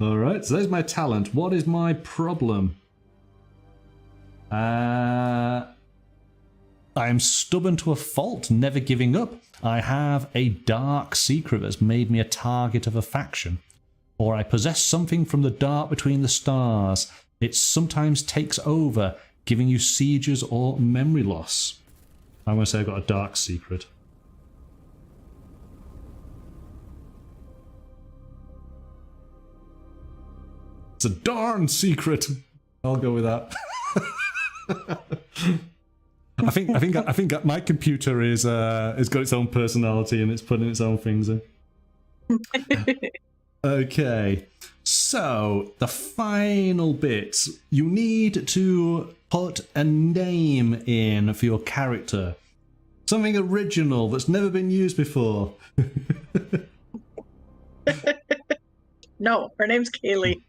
Alright, so there's my talent. What is my problem? I am stubborn to a fault, never giving up. I have a dark secret that's made me a target of a faction. or I possess something from the dark between the stars. It sometimes takes over, giving you sieges or memory loss. I'm going to say I've got a dark secret. It's a darn secret. I'll go with that. I think my computer is has got its own personality and it's putting its own things in. Okay, so the final bit. You need to put a name in for your character. Something original that's never been used before. No, her name's Kaylee.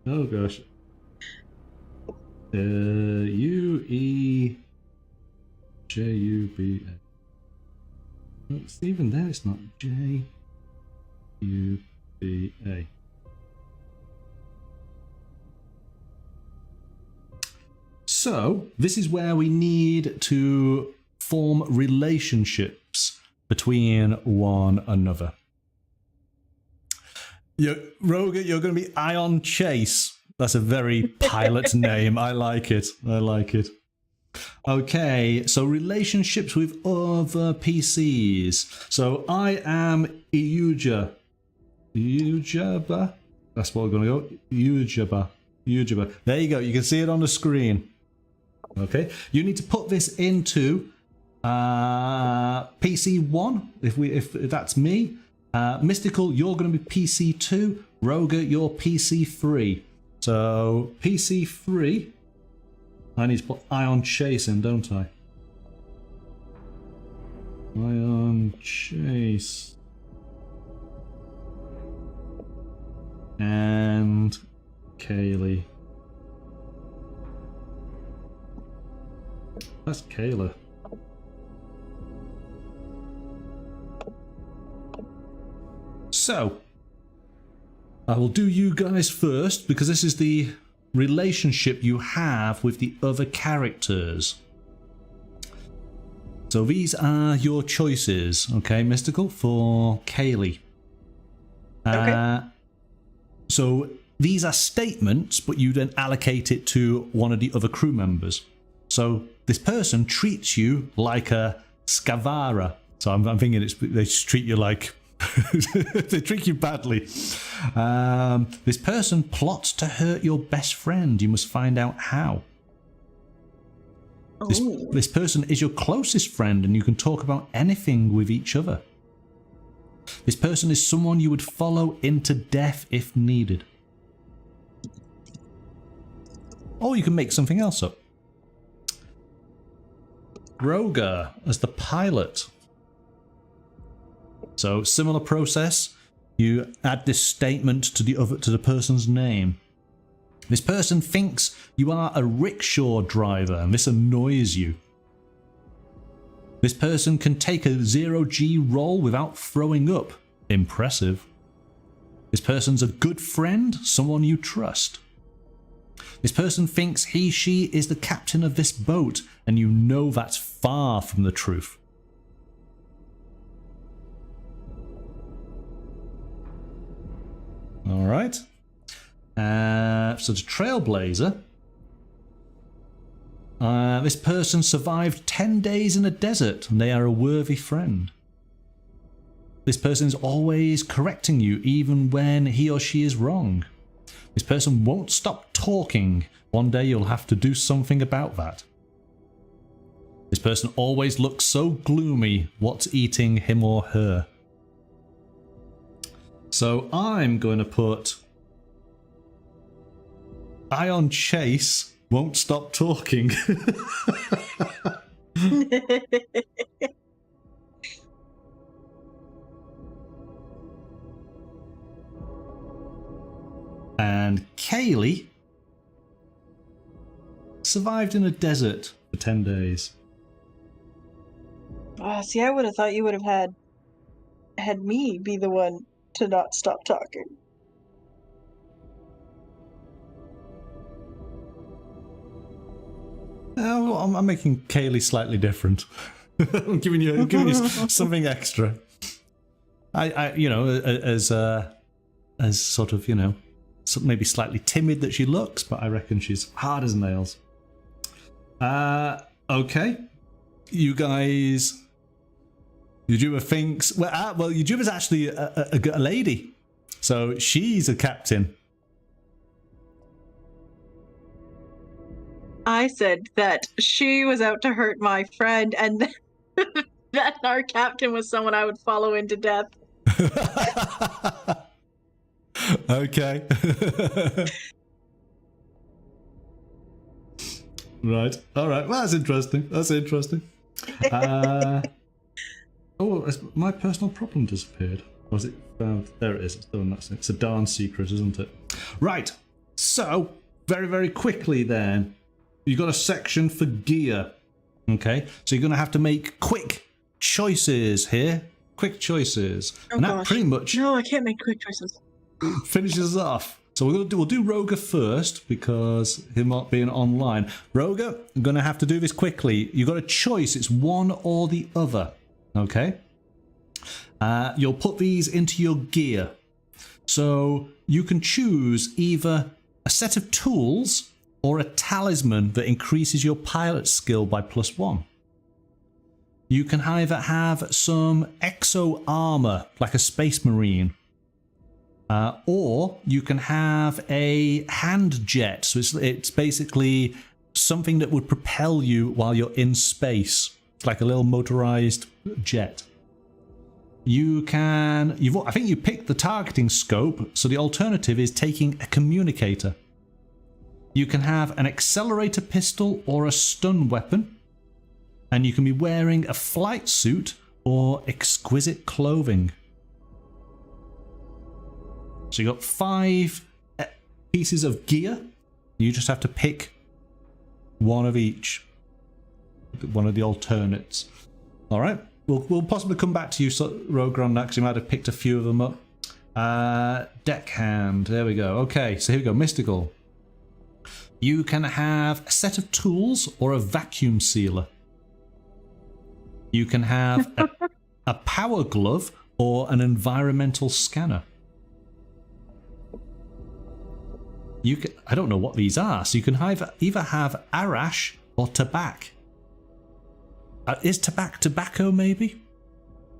Oh gosh. U-E-J-U-B-A. It's even there, it's not J-U-B-A. So, this is where we need to form relationships between one another. Roger, you're going to be Ion Chase. That's a very pilot name. I like it. I like it. Okay, so relationships with other PCs. So I am Iuja. Iujaba? That's what we're going to go. Iujaba. Iujaba. There you go. You can see it on the screen. Okay, you need to put this into PC1, if that's me. Mystical, you're going to be PC2. Roger, you're PC3. So, PC3, I need to put Ion Chase in, don't I? Ion Chase. And Kaylee. That's Kayla. So, I will do you guys first because this is the relationship you have with the other characters. So these are your choices, okay, Mystical, for Kaylee. Okay. So these are statements, but you then allocate it to one of the other crew members. So this person treats you like a Scavara. So I'm thinking they treat you like... they treat you badly. This person plots to hurt your best friend. You must find out how. This person is your closest friend and you can talk about anything with each other. This person is someone you would follow into death if needed. Or you can make something else up. Roger as the pilot. So similar process. You add this statement to the person's name. This person thinks you are a rickshaw driver and this annoys you. This person can take a 0G roll without throwing up. Impressive. This person's a good friend, someone you trust. This person thinks she is the captain of this boat and you know that's far from the truth. All right. So the Trailblazer. This person survived 10 days in a desert and they are a worthy friend. This person is always correcting you even when he or she is wrong. This person won't stop talking. One day you'll have to do something about that. This person always looks so gloomy. What's eating him or her? So I'm going to put Ion Chase won't stop talking. And Kaylee survived in a desert for 10 days. See, I would have thought you would have had me be the one to not stop talking. Well, I'm making Kaylee slightly different. I'm giving you something extra. I as as sort of, maybe slightly timid that she looks, but I reckon she's hard as nails. Okay. You guys... Yujuma thinks... Well, Yujuma's actually a lady. So she's a captain. I said that she was out to hurt my friend, and that our captain was someone I would follow into death. Okay. Right. All right. Well, that's interesting. Oh, has my personal problem disappeared? Or was it found? There it is. It's still in that. It's a darn secret, isn't it? Right. So, very, very quickly then, you've got a section for gear. Okay. So you're going to have to make quick choices here. Quick choices. Oh, and that gosh. pretty much No, I can't make quick choices. finishes us off. So we'll do Roga first because him not being online. Roga, I'm going to have to do this quickly. You've got a choice. It's one or the other. Okay. You'll put these into your gear. So you can choose either a set of tools or a talisman that increases your pilot skill by +1. You can either have some exo armor, like a space marine, or you can have a hand jet. So it's basically something that would propel you while you're in space. It's like a little motorized jet. I think you picked the targeting scope, so the alternative is taking a communicator. You can have an accelerator pistol or a stun weapon, and you can be wearing a flight suit or exquisite clothing. So you got 5 pieces of gear. You just have to pick one of each, one of the alternates. All right. We'll possibly come back to you, Roger, on that, because you might have picked a few of them up. Deckhand. There we go. Okay, so here we go. Mystical. You can have a set of tools or a vacuum sealer. You can have a power glove or an environmental scanner. I don't know what these are, so you can either have Arash or Tabac. Is Tabac tobacco, maybe?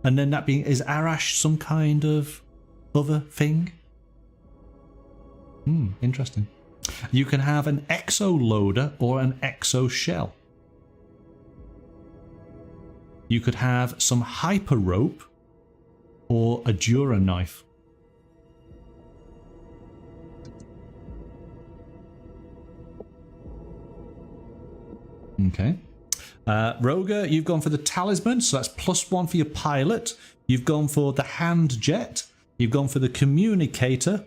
And then is Arash some kind of other thing? Interesting. You can have an exo loader or an exo shell. You could have some hyper rope or a Dura knife. Okay. Roga, you've gone for the talisman, so that's +1 for your pilot. You've gone for the hand jet. You've gone for the communicator.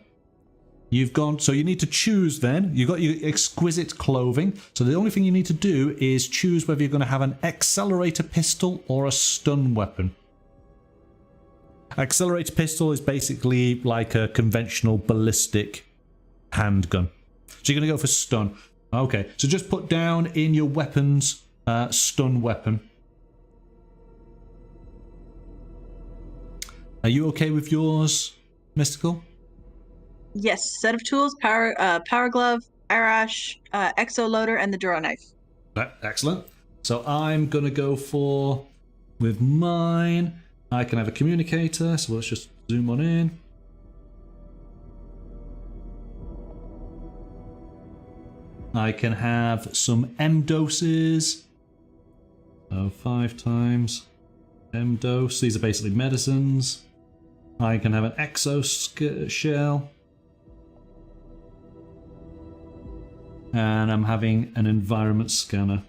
So you need to choose then. You've got your exquisite clothing. So the only thing you need to do is choose whether you're going to have an accelerator pistol or a stun weapon. Accelerator pistol is basically like a conventional ballistic handgun. So you're going to go for stun. Okay, so just put down in your weapons stun weapon. Are you okay with yours, Mystical? Yes, set of tools, power glove, Arash, exo loader, and the Dura knife. Excellent. So I'm gonna go with mine. I can have a communicator, so let's just zoom on in. I can have some M doses. So 5 times M dose. These are basically medicines. I can have an exo shell. And I'm having an environment scanner.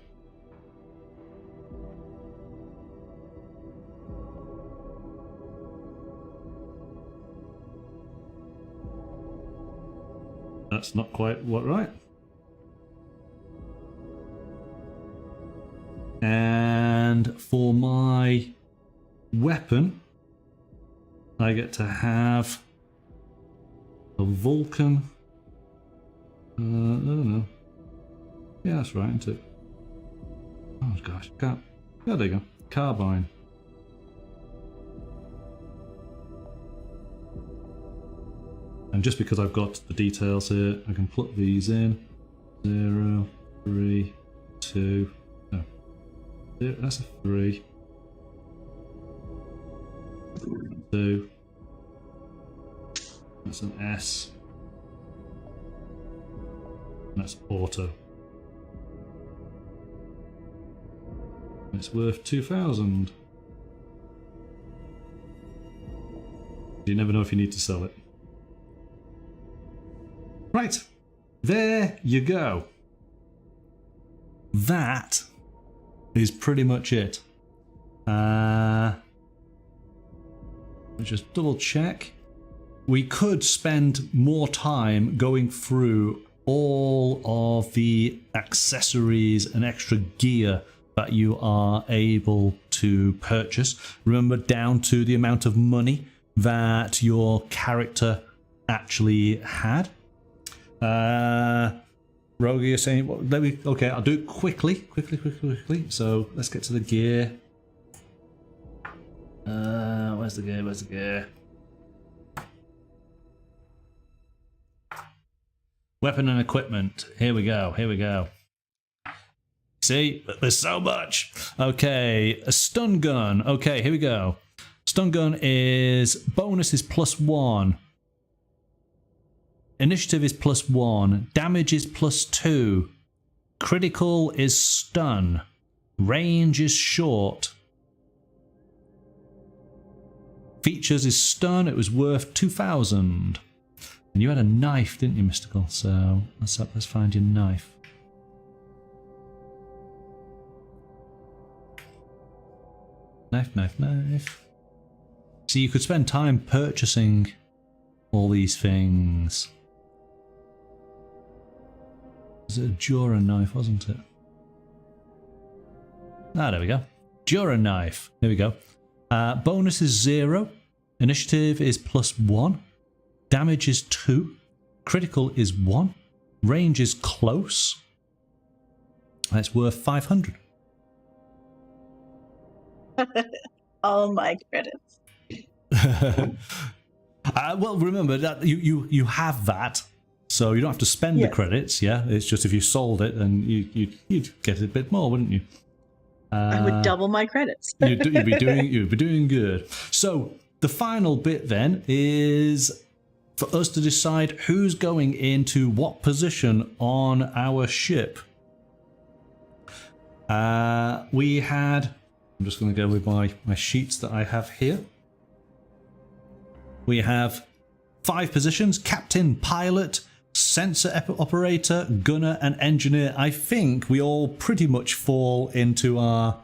That's not quite right. And for my weapon, I get to have a Vulcan. I don't know. Yeah, that's right, isn't it? Oh gosh, can't. Yeah, there you go. Carbine. And just because I've got the details here, I can put these in. 0, 3, 2. No. That's a 3. 2. That's an S. And that's auto. It's worth 2,000. You never know if you need to sell it. Right, there you go. That is pretty much it. Let's just double check. We could spend more time going through all of the accessories and extra gear that you are able to purchase. Remember, down to the amount of money that your character actually had. Rogie is saying, well, okay, I'll do it quickly. So let's get to the gear. Where's the gear? Weapon and equipment. Here we go. See, there's so much. Okay, a stun gun. Okay, here we go. Stun gun is bonus is +1. Initiative is +1. Damage is +2. Critical is stun. Range is short. Features is stun. It was worth 2,000. And you had a knife, didn't you, Mystical? So let's find your knife. Knife. So you could spend time purchasing all these things. Was it a Jura knife, wasn't it? Ah, there we go. Jura knife. There we go. Bonus is 0. Initiative is +1. Damage is 2. Critical is 1. Range is close. That's worth 500. All my credits. Well, remember that you have that, so you don't have to spend the credits. Yeah, it's just if you sold it, then you'd get a bit more, wouldn't you? I would double my credits. you'd be doing good. So the final bit then is for us to decide who's going into what position on our ship. We had. I'm just going to go with my sheets that I have here. We have 5 positions: captain, pilot, sensor operator, gunner, and engineer. I think we all pretty much fall into our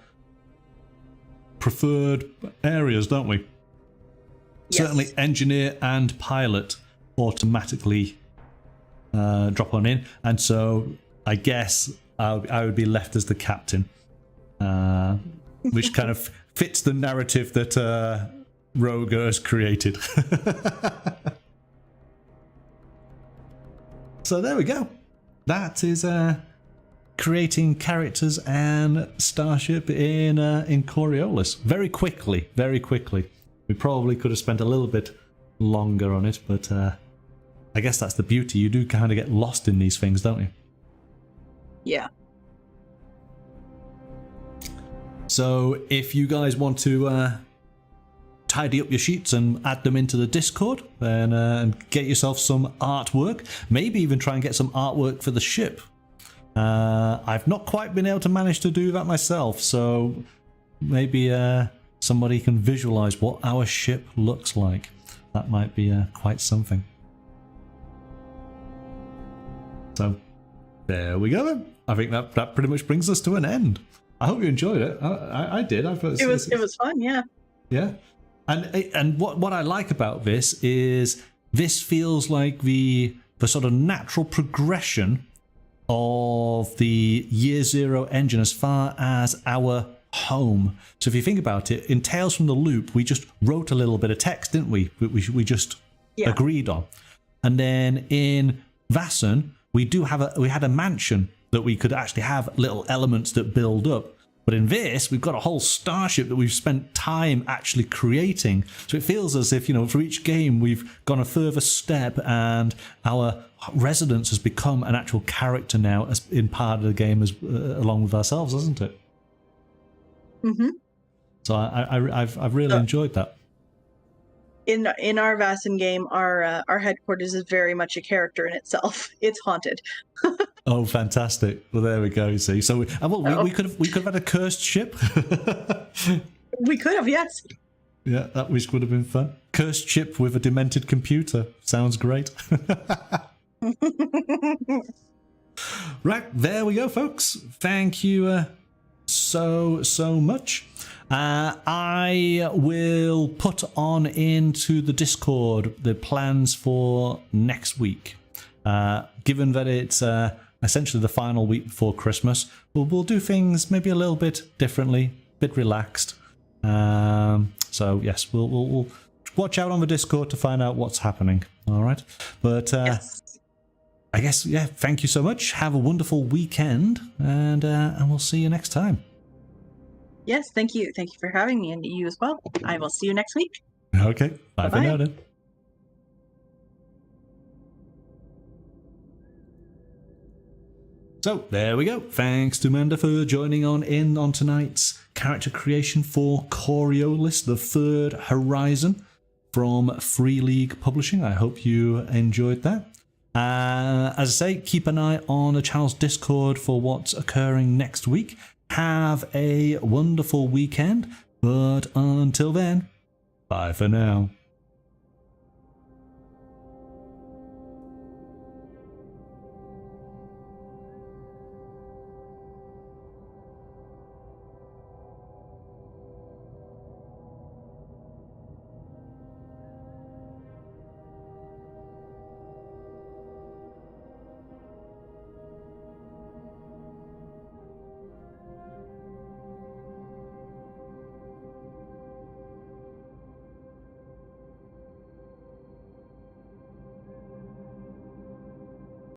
preferred areas, don't we? Yes. Certainly engineer and pilot automatically drop on in. And so I guess I would be left as the captain. Which kind of fits the narrative that Roger has created. So there we go. That is creating characters and Starship in Coriolis. Very quickly. We probably could have spent a little bit longer on it, but I guess that's the beauty. You do kind of get lost in these things, don't you? Yeah. So if you guys want to tidy up your sheets and add them into the Discord, then and get yourself some artwork, maybe even try and get some artwork for the ship. I've not quite been able to manage to do that myself, so maybe somebody can visualize what our ship looks like. That might be quite something. So there we go then. I think that pretty much brings us to an end. I hope you enjoyed it. I did. I thought it was fun, yeah. Yeah, and what I like about this is this feels like the sort of natural progression of the Year Zero engine as far as our home. So if you think about it, in Tales from the Loop, we just wrote a little bit of text, didn't we? We just agreed on, and then in Vasson, we had a mansion that we could actually have little elements that build up. But in this, we've got a whole starship that we've spent time actually creating. So it feels as if, for each game we've gone a further step and our residence has become an actual character now as in part of the game as along with ourselves, hasn't it? Mm-hmm. So I've really enjoyed that. In our Vaesen game, our headquarters is very much a character in itself. It's haunted. Oh, fantastic! Well, there we go. See, so we could have had a cursed ship. We could have, yes. Yeah, that would have been fun. Cursed ship with a demented computer. Sounds great. Right, there we go, folks. Thank you so much. I will put on into the Discord the plans for next week. Given that it's essentially the final week before Christmas, we'll do things maybe a little bit differently, a bit relaxed. So yes, we'll watch out on the Discord to find out what's happening. All right, but yes. I guess thank you so much. Have a wonderful weekend, and we'll see you next time. Yes, thank you. Thank you for having me, and you as well. I will see you next week. Okay, bye. Bye-bye. For now then. So there we go. Thanks to Amanda for joining on tonight's character creation for Coriolis, the Third Horizon from Free League Publishing. I hope you enjoyed that. As I say, keep an eye on the channel's Discord for what's occurring next week. Have a wonderful weekend, but until then, bye for now.